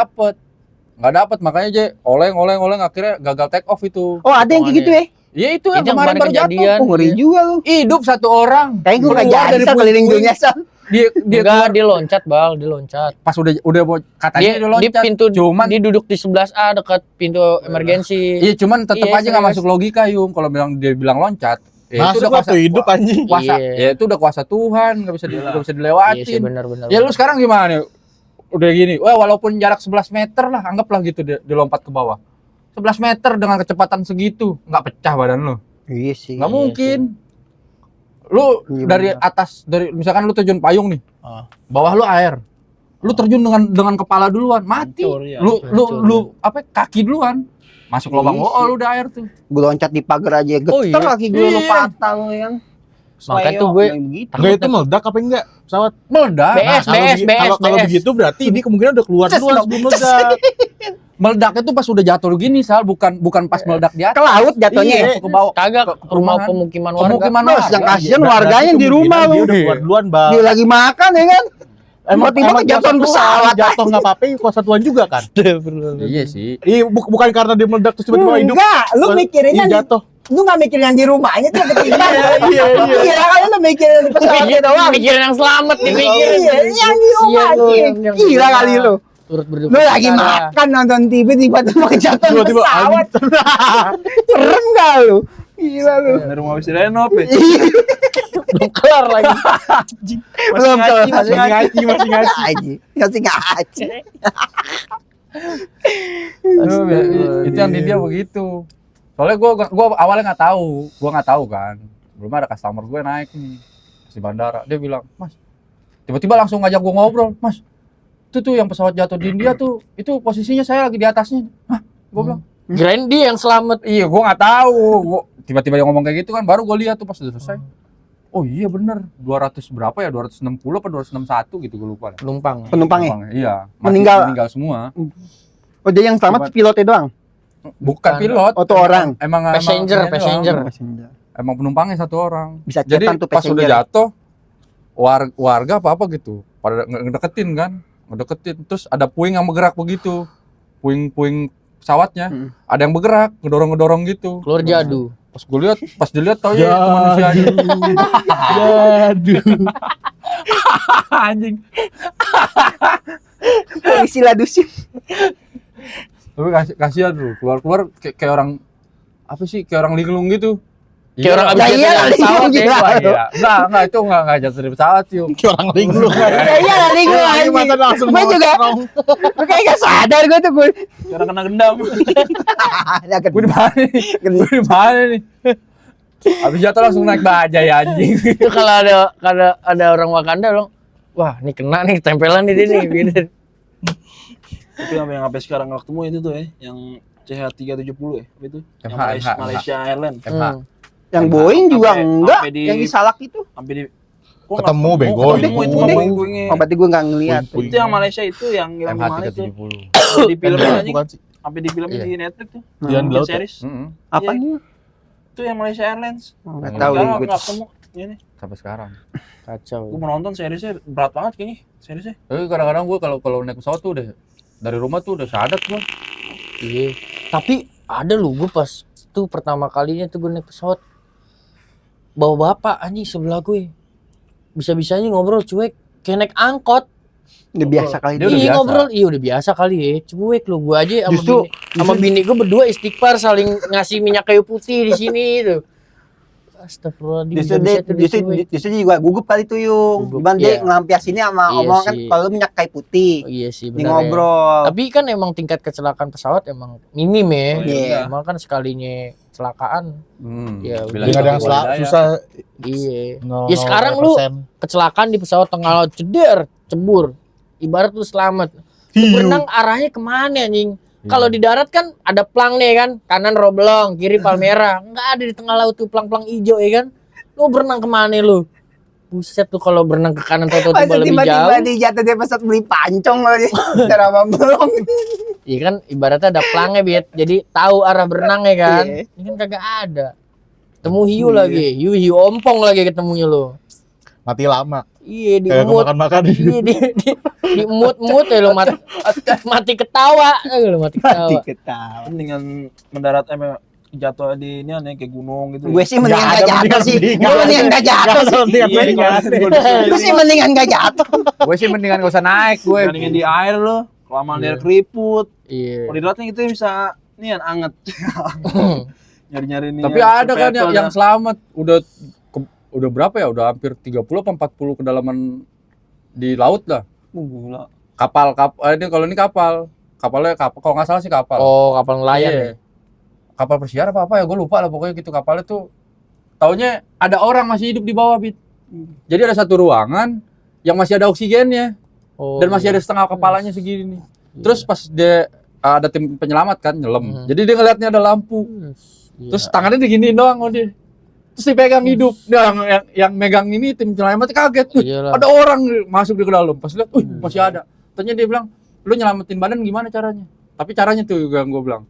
[SPEAKER 3] dapet, makanya aja oleng akhirnya gagal take off itu.
[SPEAKER 2] Oh, ada yang kayak gitu ya?
[SPEAKER 3] Iya itu yang
[SPEAKER 1] Itu yang
[SPEAKER 3] kemarin
[SPEAKER 1] kemarin
[SPEAKER 3] baru jatuh.
[SPEAKER 1] kejadian.
[SPEAKER 2] Oh, ngeri juga lu.
[SPEAKER 3] Hidup satu orang.
[SPEAKER 2] Kayak gue nggak
[SPEAKER 3] Keluar
[SPEAKER 2] jadi
[SPEAKER 3] dari
[SPEAKER 2] sama keliling
[SPEAKER 3] puing-puing.
[SPEAKER 2] dunia Sam.
[SPEAKER 3] Dia
[SPEAKER 1] Enggak,
[SPEAKER 3] keluar.
[SPEAKER 1] dia loncat, Bal, dia loncat.
[SPEAKER 3] Pas udah mau katanya dia
[SPEAKER 1] Dia
[SPEAKER 3] loncat.
[SPEAKER 1] pintu
[SPEAKER 3] cuman
[SPEAKER 1] dia duduk di 11A dekat pintu emergensi.
[SPEAKER 3] iya cuman tetap
[SPEAKER 1] Iya,
[SPEAKER 3] aja nggak
[SPEAKER 1] serius.
[SPEAKER 3] masuk logika, Yung. Kalau dia bilang loncat, ya
[SPEAKER 5] Masuk waktu hidup anjing.
[SPEAKER 3] kuasa.
[SPEAKER 1] Iya.
[SPEAKER 3] Ya itu udah kuasa Tuhan, nggak bisa
[SPEAKER 1] Iya sih
[SPEAKER 3] dilewatin.
[SPEAKER 1] benar-benar.
[SPEAKER 3] Ya lu sekarang gimana? Udah gini, wah walaupun jarak 11 meter lah, anggaplah gitu dia lompat ke bawah. 11 meter dengan kecepatan segitu, nggak pecah badan lu.
[SPEAKER 2] Iya sih.
[SPEAKER 3] Nggak mungkin. Lu
[SPEAKER 2] Iya,
[SPEAKER 3] dari
[SPEAKER 2] benar.
[SPEAKER 3] atas, misalkan lu terjun payung nih,
[SPEAKER 1] Ah.
[SPEAKER 3] bawah lu air. Lu terjun dengan kepala duluan, mati.
[SPEAKER 4] Hancur, ya.
[SPEAKER 3] Lu apa kaki duluan. Masuk lubang
[SPEAKER 2] Iya
[SPEAKER 3] oh
[SPEAKER 2] sih.
[SPEAKER 3] lu udah air tuh.
[SPEAKER 2] Gue loncat di pagar aja getar
[SPEAKER 1] Oh, iya.
[SPEAKER 2] kaki gue lu
[SPEAKER 3] Iya.
[SPEAKER 2] patah lu yang.
[SPEAKER 1] Makanya tuh gue
[SPEAKER 2] begitu.
[SPEAKER 5] Enggak itu meledak apa enggak pesawat?
[SPEAKER 3] Meledak.
[SPEAKER 1] BS,
[SPEAKER 5] Kalau
[SPEAKER 1] BS.
[SPEAKER 5] begitu berarti ini kemungkinan udah keluar duluan sebelum meledak.
[SPEAKER 3] Meledaknya tuh pas udah jatuh gini, Sal, bukan pas meledak di atas.
[SPEAKER 2] Ke laut jatuhnya.
[SPEAKER 3] Iya, ke bawah.
[SPEAKER 1] Kagak
[SPEAKER 3] Ke
[SPEAKER 1] ke rumah
[SPEAKER 3] perumahan.
[SPEAKER 1] pemukiman warga.
[SPEAKER 3] Pemukiman
[SPEAKER 2] Bos,
[SPEAKER 3] warga.
[SPEAKER 2] yang kasihan
[SPEAKER 5] Berarti
[SPEAKER 2] warganya di
[SPEAKER 5] kemungkinan
[SPEAKER 2] rumah
[SPEAKER 5] dia
[SPEAKER 2] lu.
[SPEAKER 5] udah keluar duluan, Bang.
[SPEAKER 2] Dia lagi makan ya kan? Tiba-tiba kejatuhan pesawat.
[SPEAKER 5] Jatuh enggak apa-apa, kuasa Tuhan juga kan.
[SPEAKER 3] Iya sih.
[SPEAKER 5] Iya, bukan karena dia meledak terus tiba-tiba hidup.
[SPEAKER 2] Enggak, lu mikirinnya
[SPEAKER 5] Iya, jatuh.
[SPEAKER 2] lu nggak mikirin yang di rumahnya tuh ketinggalan.
[SPEAKER 5] Iya.
[SPEAKER 2] Iya, kali lu mikirin di pesawatnya doang.
[SPEAKER 1] Mikirin yang selamat dipikirin.
[SPEAKER 2] Iya, yang di rumah
[SPEAKER 1] Sian lu,
[SPEAKER 2] anjing.
[SPEAKER 1] yang
[SPEAKER 2] Gila kali lu.
[SPEAKER 1] Turut berduka.
[SPEAKER 2] Lu lagi
[SPEAKER 1] cita.
[SPEAKER 2] makan nonton TV tiba-tiba kejatuhan
[SPEAKER 5] Tiba-tiba
[SPEAKER 2] pesawat. Serem gak lu? Gila lu.
[SPEAKER 4] Dari rumah habis renov ya.
[SPEAKER 1] Belum kelar lagi.
[SPEAKER 2] Belum kelar.
[SPEAKER 5] Masih ngaji.
[SPEAKER 2] Ngaji. Masih ngaji.
[SPEAKER 3] Itu yang di dia begitu. Soalnya gua awalnya nggak tahu kan. Belum ada customer gue naik nih di bandara. Dia bilang, "Mas." Tiba-tiba langsung ngajak gua ngobrol, "Mas, itu tuh yang pesawat jatuh di India tuh, itu posisinya saya lagi di atasnya." Hah? Gua bilang,
[SPEAKER 1] Kirain dia yang selamat.
[SPEAKER 3] "Iya, gua nggak tahu." Tiba-tiba dia ngomong kayak gitu kan, baru gua lihat tuh pas udah selesai. Oh iya bener, 200 berapa ya? 260 apa 261 gitu gua lupa.
[SPEAKER 1] Penumpang.
[SPEAKER 2] Penumpangnya.
[SPEAKER 3] Iya,
[SPEAKER 2] Meninggal.
[SPEAKER 3] semua.
[SPEAKER 2] Oh, dia yang selamat pilotnya doang.
[SPEAKER 3] Bukan pilot.
[SPEAKER 2] Oh, tuh orang.
[SPEAKER 3] Emang
[SPEAKER 1] Passenger,
[SPEAKER 3] ini
[SPEAKER 1] passenger.
[SPEAKER 3] doang. Emang penumpangnya satu orang.
[SPEAKER 2] Bisa
[SPEAKER 3] Jadi
[SPEAKER 2] cetan tuh
[SPEAKER 3] pas udah
[SPEAKER 2] passenger.
[SPEAKER 3] jatuh warga apa gitu pada ngedeketin kan, ngedeketin terus ada puing yang bergerak begitu. puing-puing pesawatnya ada yang bergerak, ngedorong gitu.
[SPEAKER 1] Keluar jadu.
[SPEAKER 3] Pas dilihat tau ya itu manusianya.
[SPEAKER 5] Aduh.
[SPEAKER 3] Anjing.
[SPEAKER 2] Polisi ladusin.
[SPEAKER 3] Tapi kasihan tuh, keluar kayak orang apa sih? Kayak orang linglung gitu.
[SPEAKER 1] Kayak orang abis
[SPEAKER 2] Ya
[SPEAKER 1] jatuh
[SPEAKER 2] iya,
[SPEAKER 1] dari pesawat
[SPEAKER 2] linglung
[SPEAKER 1] ya.
[SPEAKER 2] gila.
[SPEAKER 3] Wah, iya. Enggak itu enggak jatuh dari pesawat sih.
[SPEAKER 5] Kayak orang linglung.
[SPEAKER 2] Ya iya tadi gue
[SPEAKER 5] Lagi mata
[SPEAKER 2] anjing.
[SPEAKER 5] langsung
[SPEAKER 2] Gue juga,
[SPEAKER 5] nongkrong.
[SPEAKER 2] gue kayak gak sadar gue tuh gue.
[SPEAKER 4] Orang kena gendam.
[SPEAKER 3] Gue di mana nih? Gue di mana nih? Habis jatuh langsung naik bajai anjing.
[SPEAKER 1] Itu kalau ada orang Wakanda bilang, wah ini kena nih tempelan nih dia nih gitu.
[SPEAKER 4] Itu yang sampai sekarang nggak ketemu itu tuh ya, yang CH370 ya, apa itu? Yang
[SPEAKER 3] MH.
[SPEAKER 4] Malaysia Airlines.
[SPEAKER 3] MH.
[SPEAKER 2] Yang Boeing juga
[SPEAKER 4] Sampai-
[SPEAKER 2] enggak,
[SPEAKER 4] sampai di-
[SPEAKER 2] yang disalak itu.
[SPEAKER 4] Sampai di
[SPEAKER 5] Ketemu, bego,
[SPEAKER 4] ketemu
[SPEAKER 2] itu.
[SPEAKER 4] itu mah Boeing-Boeingnya.
[SPEAKER 2] Oh berarti gue gak ngeliat.
[SPEAKER 5] Puing-puing.
[SPEAKER 4] Itu yang Malaysia itu yang hilang di mana itu?
[SPEAKER 3] MH370.
[SPEAKER 4] Di filmnya anjing.
[SPEAKER 5] Bukan sih.
[SPEAKER 4] Sampai di filmnya
[SPEAKER 3] Iya.
[SPEAKER 4] di Netflix tuh.
[SPEAKER 5] Yang di laut ya?
[SPEAKER 4] Series.
[SPEAKER 2] Apa
[SPEAKER 4] Iya.
[SPEAKER 2] nih?
[SPEAKER 4] Itu yang Malaysia Airlines.
[SPEAKER 2] Gak tahu
[SPEAKER 4] Sekarang
[SPEAKER 2] gue.
[SPEAKER 4] nggak ketemu. Ini.
[SPEAKER 3] Sampai sekarang.
[SPEAKER 1] Kacau.
[SPEAKER 4] Gue mau nonton seriesnya berat banget kayaknya. Seriesnya.
[SPEAKER 3] Tapi kadang-kadang gue kalau naik pesawat tuh udah dari rumah tuh udah syahadat gue.
[SPEAKER 1] Iya. Tapi ada lu gue pas tuh pertama kalinya tuh gue naik pesawat bawa bapak anjing sebelah gue. Bisa-bisanya ngobrol cuek kayak naik angkot.
[SPEAKER 2] Udah biasa kali
[SPEAKER 3] Dia udah
[SPEAKER 1] Iya
[SPEAKER 3] biasa.
[SPEAKER 1] ngobrol, iya udah biasa kali ya. Cuek lu gua aja
[SPEAKER 2] Justru-
[SPEAKER 1] sama bini gue berdua istighfar saling ngasih minyak kayu putih di sini itu. Astagfirullahaladzim.
[SPEAKER 2] Justru juga gugup kali tuh Yung.
[SPEAKER 1] Gugup,
[SPEAKER 2] Cuman dia
[SPEAKER 1] iya.
[SPEAKER 2] ngelampiasinnya sama
[SPEAKER 1] Iya
[SPEAKER 2] omongan kan
[SPEAKER 1] sih.
[SPEAKER 2] kalau lu minyak kayu putih.
[SPEAKER 1] Iya sih
[SPEAKER 2] Di
[SPEAKER 1] benar.
[SPEAKER 2] ngobrol.
[SPEAKER 1] Tapi kan emang tingkat kecelakaan pesawat emang minim ya.
[SPEAKER 2] Iya.
[SPEAKER 1] Emang kan sekalinya kecelakaan. Iya,
[SPEAKER 3] Bila
[SPEAKER 5] Dia nggak ada yang susah.
[SPEAKER 1] Iya.
[SPEAKER 5] nol-
[SPEAKER 1] Ya sekarang lu
[SPEAKER 5] 0%.
[SPEAKER 1] kecelakaan di pesawat tengah laut ceder, cebur. Ibarat lu selamat. Lu berenang arahnya kemana anjing? Kalau di darat kan ada plang nih kan, kanan roblong, kiri palmera. Enggak ada di tengah laut tuh plang-plang hijau ya kan. Lu berenang kemana lu? Buset tuh kalau berenang ke kanan atau
[SPEAKER 2] Masa
[SPEAKER 1] tiba lebih
[SPEAKER 2] tiba-tiba
[SPEAKER 1] jauh.
[SPEAKER 2] di jatuh dia pesawat beli pancong loh dia. Cara belum.
[SPEAKER 1] Iya kan ibaratnya ada plangnya Bit. Jadi tahu arah berenangnya kan.
[SPEAKER 2] Iya.
[SPEAKER 1] Ini kan kagak ada. Ketemu hiu lagi. Hiu ompong lagi ketemunya lu.
[SPEAKER 5] Mati lama.
[SPEAKER 1] Iya di
[SPEAKER 5] Kayak
[SPEAKER 1] emut.
[SPEAKER 5] makan-makan.
[SPEAKER 1] Iya di emut ya lu mati ketawa. Lu mati ketawa.
[SPEAKER 2] Ketawa.
[SPEAKER 4] Mendingan mendarat jatuh di ini aneh kayak gunung gitu.
[SPEAKER 2] Gue sih mendingan
[SPEAKER 5] Nggak
[SPEAKER 2] gak
[SPEAKER 5] ada,
[SPEAKER 2] jatuh sih.
[SPEAKER 5] mendingan
[SPEAKER 2] Gue mendingan gak jatuh sih.
[SPEAKER 5] Mendingan
[SPEAKER 4] Iya,
[SPEAKER 5] mendingan.
[SPEAKER 2] Gue sih mendingan gak jatuh.
[SPEAKER 3] Gue sih mendingan gak usah naik gue.
[SPEAKER 4] Dibandingin di air lo, kelamaan
[SPEAKER 1] Iya.
[SPEAKER 4] di air keriput.
[SPEAKER 1] Iya.
[SPEAKER 4] Kalau di darat kan kita bisa nih anget. Nyari-nyari nih.
[SPEAKER 3] Tapi ada kan yang selamat udah berapa ya? Udah hampir 30 apa 40 kedalaman di laut lah.
[SPEAKER 2] Gila.
[SPEAKER 3] Kapal ini kalau ini kapalnya kalau nggak salah sih kapal.
[SPEAKER 1] Oh, kapal nelayan
[SPEAKER 3] Iya.
[SPEAKER 1] ya.
[SPEAKER 3] Kapal pesiar apa ya? Gue lupa lah pokoknya gitu kapalnya tuh. Taunya ada orang masih hidup di bawah Bit. Jadi ada satu ruangan yang masih ada oksigennya
[SPEAKER 1] Oh,
[SPEAKER 3] dan masih
[SPEAKER 1] iya.
[SPEAKER 3] ada setengah kepalanya segini nih. Terus pas dia ada tim penyelamat kan nyelam. Jadi dia ngeliatnya ada lampu.
[SPEAKER 1] Iya.
[SPEAKER 3] Terus tangannya diginiin doang sama dia. Terus dipegang hidup. Nah, yang megang ini tim penyelamatnya kaget. "Wih,
[SPEAKER 1] Iyalah.
[SPEAKER 3] ada orang masuk di ke dalam. Pas lihat, masih ada. Ternyata dia bilang, "Lu nyelamatin badan gimana caranya?" Tapi caranya tuh yang gue bilang.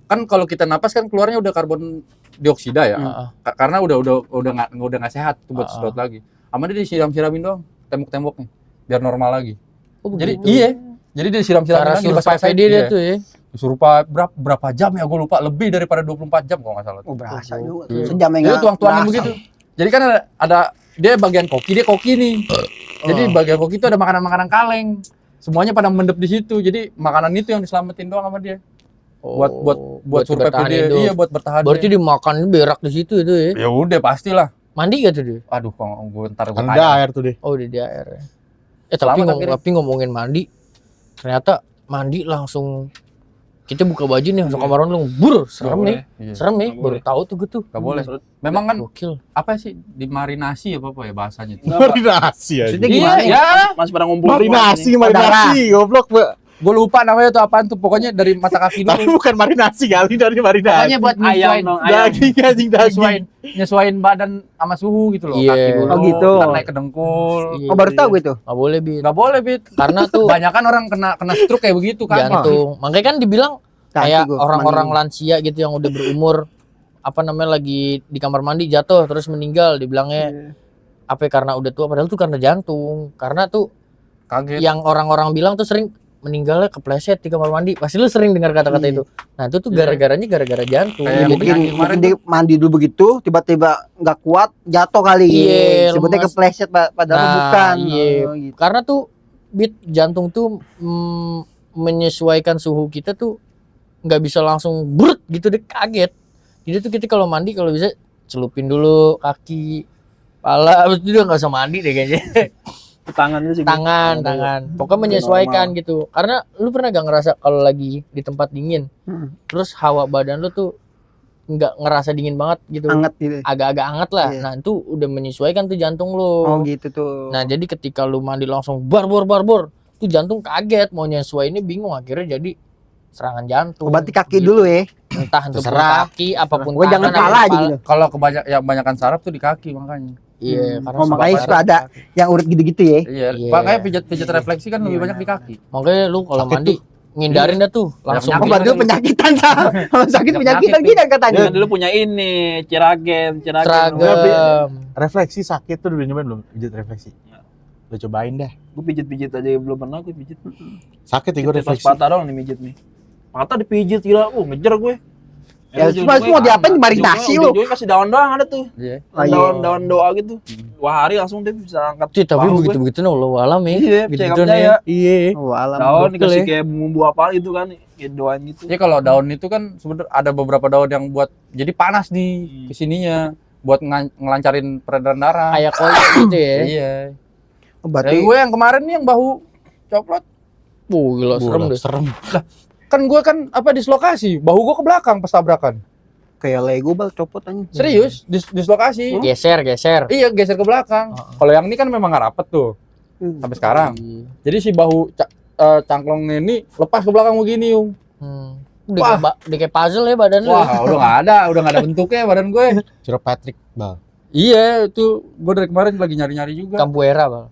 [SPEAKER 3] Kan kalau kita napas kan keluarnya udah karbon dioksida ya.
[SPEAKER 1] Heeh.
[SPEAKER 3] Karena udah nggak sehat tuh buat sedot lagi. Sama dia disiram-siramin doang tembok-temboknya biar normal lagi.
[SPEAKER 1] Oh,
[SPEAKER 3] Jadi
[SPEAKER 1] begitu.
[SPEAKER 3] iya. Jadi dia disiram-siramin
[SPEAKER 1] Cara
[SPEAKER 3] lagi
[SPEAKER 1] survive
[SPEAKER 3] dibasah-basahin.
[SPEAKER 1] dia
[SPEAKER 3] Iya.
[SPEAKER 1] tuh ya.
[SPEAKER 3] Disuruh berapa jam ya gue lupa, lebih daripada 24 jam kalau nggak salah.
[SPEAKER 2] Oh berasa juga.
[SPEAKER 3] Iya.
[SPEAKER 2] Sejam
[SPEAKER 3] Jadi tuang-tuangin begitu. Jadi kan ada dia bagian koki, dia koki nih. Jadi bagian koki itu ada makanan-makanan kaleng. Semuanya pada mendep di situ. Jadi makanan itu yang diselamatin doang sama dia. Buat survive
[SPEAKER 1] bertahan
[SPEAKER 3] dia.
[SPEAKER 1] hidup.
[SPEAKER 3] Iya, buat bertahan.
[SPEAKER 1] Berarti
[SPEAKER 3] dia.
[SPEAKER 1] dimakan berak di situ itu ya.
[SPEAKER 3] Ya udah pastilah.
[SPEAKER 1] Mandi gak tuh dia?
[SPEAKER 3] Aduh, kalau gue ntar gue
[SPEAKER 5] Anda air tuh deh.
[SPEAKER 1] Oh, di air ya.
[SPEAKER 3] Selamat akhirnya.
[SPEAKER 1] Tapi ngomongin mandi, ternyata mandi langsung kita buka baju nih langsung kamar mandi langsung bur, serem nih.
[SPEAKER 3] Iya.
[SPEAKER 1] Serem nih,
[SPEAKER 4] Nggak
[SPEAKER 1] baru
[SPEAKER 4] boleh.
[SPEAKER 1] tahu tuh gitu.
[SPEAKER 3] Gak boleh. Memang kan
[SPEAKER 1] Gokil.
[SPEAKER 3] apa sih dimarinasi apa ya bahasanya itu?
[SPEAKER 5] Marinasi ya.
[SPEAKER 2] Maksudnya gimana
[SPEAKER 3] Iya, ya.
[SPEAKER 4] Masih pada ngumpul.
[SPEAKER 5] Marinasi,
[SPEAKER 4] semua
[SPEAKER 5] marinasi, goblok, Mbak.
[SPEAKER 3] Gue lupa namanya tuh apaan tuh. Pokoknya dari mata kaki
[SPEAKER 5] Tapi
[SPEAKER 3] dulu.
[SPEAKER 5] bukan marinasi kali dari marinasi.
[SPEAKER 3] Pokoknya buat
[SPEAKER 4] ini. Ayam
[SPEAKER 3] nyesuain,
[SPEAKER 4] dong, ayam.
[SPEAKER 5] Daging anjing daging.
[SPEAKER 3] nyesuain badan sama suhu gitu loh.
[SPEAKER 1] Iya.
[SPEAKER 3] Kaki dulu.
[SPEAKER 2] Oh, gitu.
[SPEAKER 3] Ntar naik ke dengkul.
[SPEAKER 1] Iya.
[SPEAKER 2] Oh baru tahu gue tuh.
[SPEAKER 1] Nggak boleh, Bin.
[SPEAKER 3] Gak boleh, Bit.
[SPEAKER 1] Karena tuh
[SPEAKER 3] Kebanyakan orang kena stroke kayak begitu kan.
[SPEAKER 1] jantung. Makanya kan dibilang kayak
[SPEAKER 2] Tadi gua
[SPEAKER 1] orang-orang
[SPEAKER 2] mandi.
[SPEAKER 1] lansia gitu yang udah berumur apa namanya lagi di kamar mandi jatuh terus meninggal dibilangnya apa ya, karena udah tua padahal tuh karena jantung. Karena tuh
[SPEAKER 3] Kaget.
[SPEAKER 1] yang orang-orang bilang tuh sering meninggalnya kepleset di kamar mandi. Pasti lu sering dengar kata-kata
[SPEAKER 2] Iya.
[SPEAKER 1] itu. Nah, itu tuh gara-gara jantung.
[SPEAKER 3] Kayak
[SPEAKER 1] Jadi
[SPEAKER 2] mungkin
[SPEAKER 3] kemarin
[SPEAKER 2] dia mandi dulu begitu, tiba-tiba nggak kuat, jatuh kali.
[SPEAKER 1] Iya,
[SPEAKER 2] Sebutnya
[SPEAKER 1] lemas.
[SPEAKER 2] kepleset, padahal
[SPEAKER 1] Nah,
[SPEAKER 2] bukan.
[SPEAKER 1] iya.
[SPEAKER 2] Oh, gitu.
[SPEAKER 1] karena tuh beat jantung tuh menyesuaikan suhu kita tuh nggak bisa langsung brut gitu deh, kaget. Jadi tuh kita kalau mandi kalau bisa celupin dulu kaki, kepala, habis itu udah nggak usah mandi deh kayaknya.
[SPEAKER 4] Tangan itu sih.
[SPEAKER 1] tangan pokoknya menyesuaikan gitu, karena lu pernah gak ngerasa kalau lagi di tempat dingin terus hawa badan lu tuh nggak ngerasa dingin banget gitu,
[SPEAKER 2] Hangat gitu.
[SPEAKER 1] agak-agak hangat lah.
[SPEAKER 2] Iya.
[SPEAKER 1] Nah itu udah menyesuaikan tuh jantung lu.
[SPEAKER 2] Oh gitu tuh.
[SPEAKER 1] Nah jadi ketika lu mandi langsung barbor tuh jantung kaget mau nyesuaiinnya, bingung, akhirnya jadi serangan jantung.
[SPEAKER 2] Berarti kaki
[SPEAKER 1] Gitu.
[SPEAKER 2] dulu ya.
[SPEAKER 1] Entah itu
[SPEAKER 5] Terserah.
[SPEAKER 1] kaki apapun
[SPEAKER 2] Gue jangan
[SPEAKER 1] tangan,
[SPEAKER 2] pala
[SPEAKER 1] apapun
[SPEAKER 2] aja
[SPEAKER 1] kepala.
[SPEAKER 2] gitu.
[SPEAKER 3] Kalau kebanyakan saraf tuh di kaki makanya.
[SPEAKER 1] Iya, karena
[SPEAKER 2] Oh, makanya
[SPEAKER 1] sebab
[SPEAKER 2] suka ada yang urut gitu-gitu ya.
[SPEAKER 3] Iya,
[SPEAKER 1] Iya.
[SPEAKER 3] makanya pijat refleksi kan lebih
[SPEAKER 2] Iya,
[SPEAKER 3] banyak di kaki.
[SPEAKER 1] makanya lu kalau
[SPEAKER 5] Sakit
[SPEAKER 1] mandi ngindarin dah tuh langsung.
[SPEAKER 2] Oh, berarti lu penyakitan sama. Kalau sakit penyakitan
[SPEAKER 3] Penyakit
[SPEAKER 2] gitu katanya.
[SPEAKER 4] Kan dulu punya ini, Ciragen.
[SPEAKER 1] seragam.
[SPEAKER 5] Refleksi sakit tuh udah nyobain belum? Pijat refleksi. Lu cobain dah.
[SPEAKER 4] Gue pijit-pijit aja belum pernah gue pijit.
[SPEAKER 5] Sakit ya gue
[SPEAKER 4] Pas
[SPEAKER 5] refleksi.
[SPEAKER 4] patah doang nih mijit nih. Patah dipijit gila, ngejar gue.
[SPEAKER 2] Ya, cuma mau diapain, dimarinasi lu.
[SPEAKER 4] Ujung-ujungnya kasih daun doang ada tuh.
[SPEAKER 3] Iya.
[SPEAKER 2] Oh, iya.
[SPEAKER 4] Daun doa gitu. 2 hari langsung dia bisa angkat.
[SPEAKER 1] Cih, tapi
[SPEAKER 4] paru gue.
[SPEAKER 1] begitu-begitu nah Allah alam ya.
[SPEAKER 4] Iya,
[SPEAKER 1] gitu
[SPEAKER 4] percaya
[SPEAKER 1] nih.
[SPEAKER 4] percaya.
[SPEAKER 1] Iya.
[SPEAKER 2] Oh, alam.
[SPEAKER 4] Daun
[SPEAKER 1] Gokil
[SPEAKER 4] dikasih
[SPEAKER 1] ya.
[SPEAKER 4] kayak bumbu apa gitu kan, kayak doain gitu.
[SPEAKER 3] Ya kalau daun itu kan sebenarnya ada beberapa daun yang buat jadi panas di kesininya buat ngelancarin peredaran darah.
[SPEAKER 1] Kayak koyak gitu ya.
[SPEAKER 3] Iya.
[SPEAKER 2] Oh,
[SPEAKER 3] Dari
[SPEAKER 2] berarti
[SPEAKER 3] gue yang kemarin nih yang bahu coklat,
[SPEAKER 1] Gila serem deh.
[SPEAKER 5] Serem.
[SPEAKER 3] kan gue kan dislokasi, bahu gue ke belakang pas tabrakan.
[SPEAKER 2] kayak Lego bal copot aja.
[SPEAKER 3] Serius, dislokasi.
[SPEAKER 1] Geser.
[SPEAKER 3] Iya, geser ke belakang. Kalau yang ini kan memang nggak rapet tuh sampai sekarang. Jadi si bahu cangklongnya ini lepas ke belakang begini, Yung.
[SPEAKER 1] Udah kayak puzzle ya badan lu.
[SPEAKER 3] Wah, udah nggak ada bentuknya badan gue.
[SPEAKER 5] Ciro Patrick bal.
[SPEAKER 3] Iya, itu gue dari kemarin lagi nyari-nyari juga.
[SPEAKER 1] Campuera, Bang.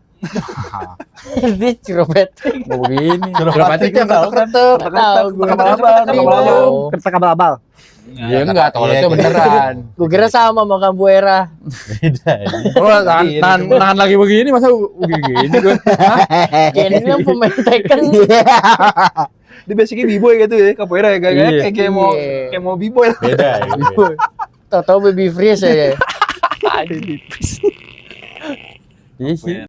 [SPEAKER 1] Ini Ciropetrik.
[SPEAKER 3] Mau begini.
[SPEAKER 5] Ciro
[SPEAKER 3] Ciro Patrick yang ketek-ketek.
[SPEAKER 1] Tahu gue.
[SPEAKER 2] Abal-abal. Kertas abal-abal.
[SPEAKER 3] Iya enggak, toiletnya
[SPEAKER 5] Iya,
[SPEAKER 3] beneran.
[SPEAKER 1] Gue kira sama Campuera.
[SPEAKER 5] Beda ya.
[SPEAKER 3] Oh, nahan lagi begini masa begini gue.
[SPEAKER 1] Kayak ini yang pemain Tekken.
[SPEAKER 4] Dia basicnya b-boy gitu ya, capoeira ya,
[SPEAKER 3] Iya.
[SPEAKER 4] kayak mau b-boy.
[SPEAKER 5] Beda ya.
[SPEAKER 1] Tahu-tahu baby freeze ya.
[SPEAKER 3] Iya sih.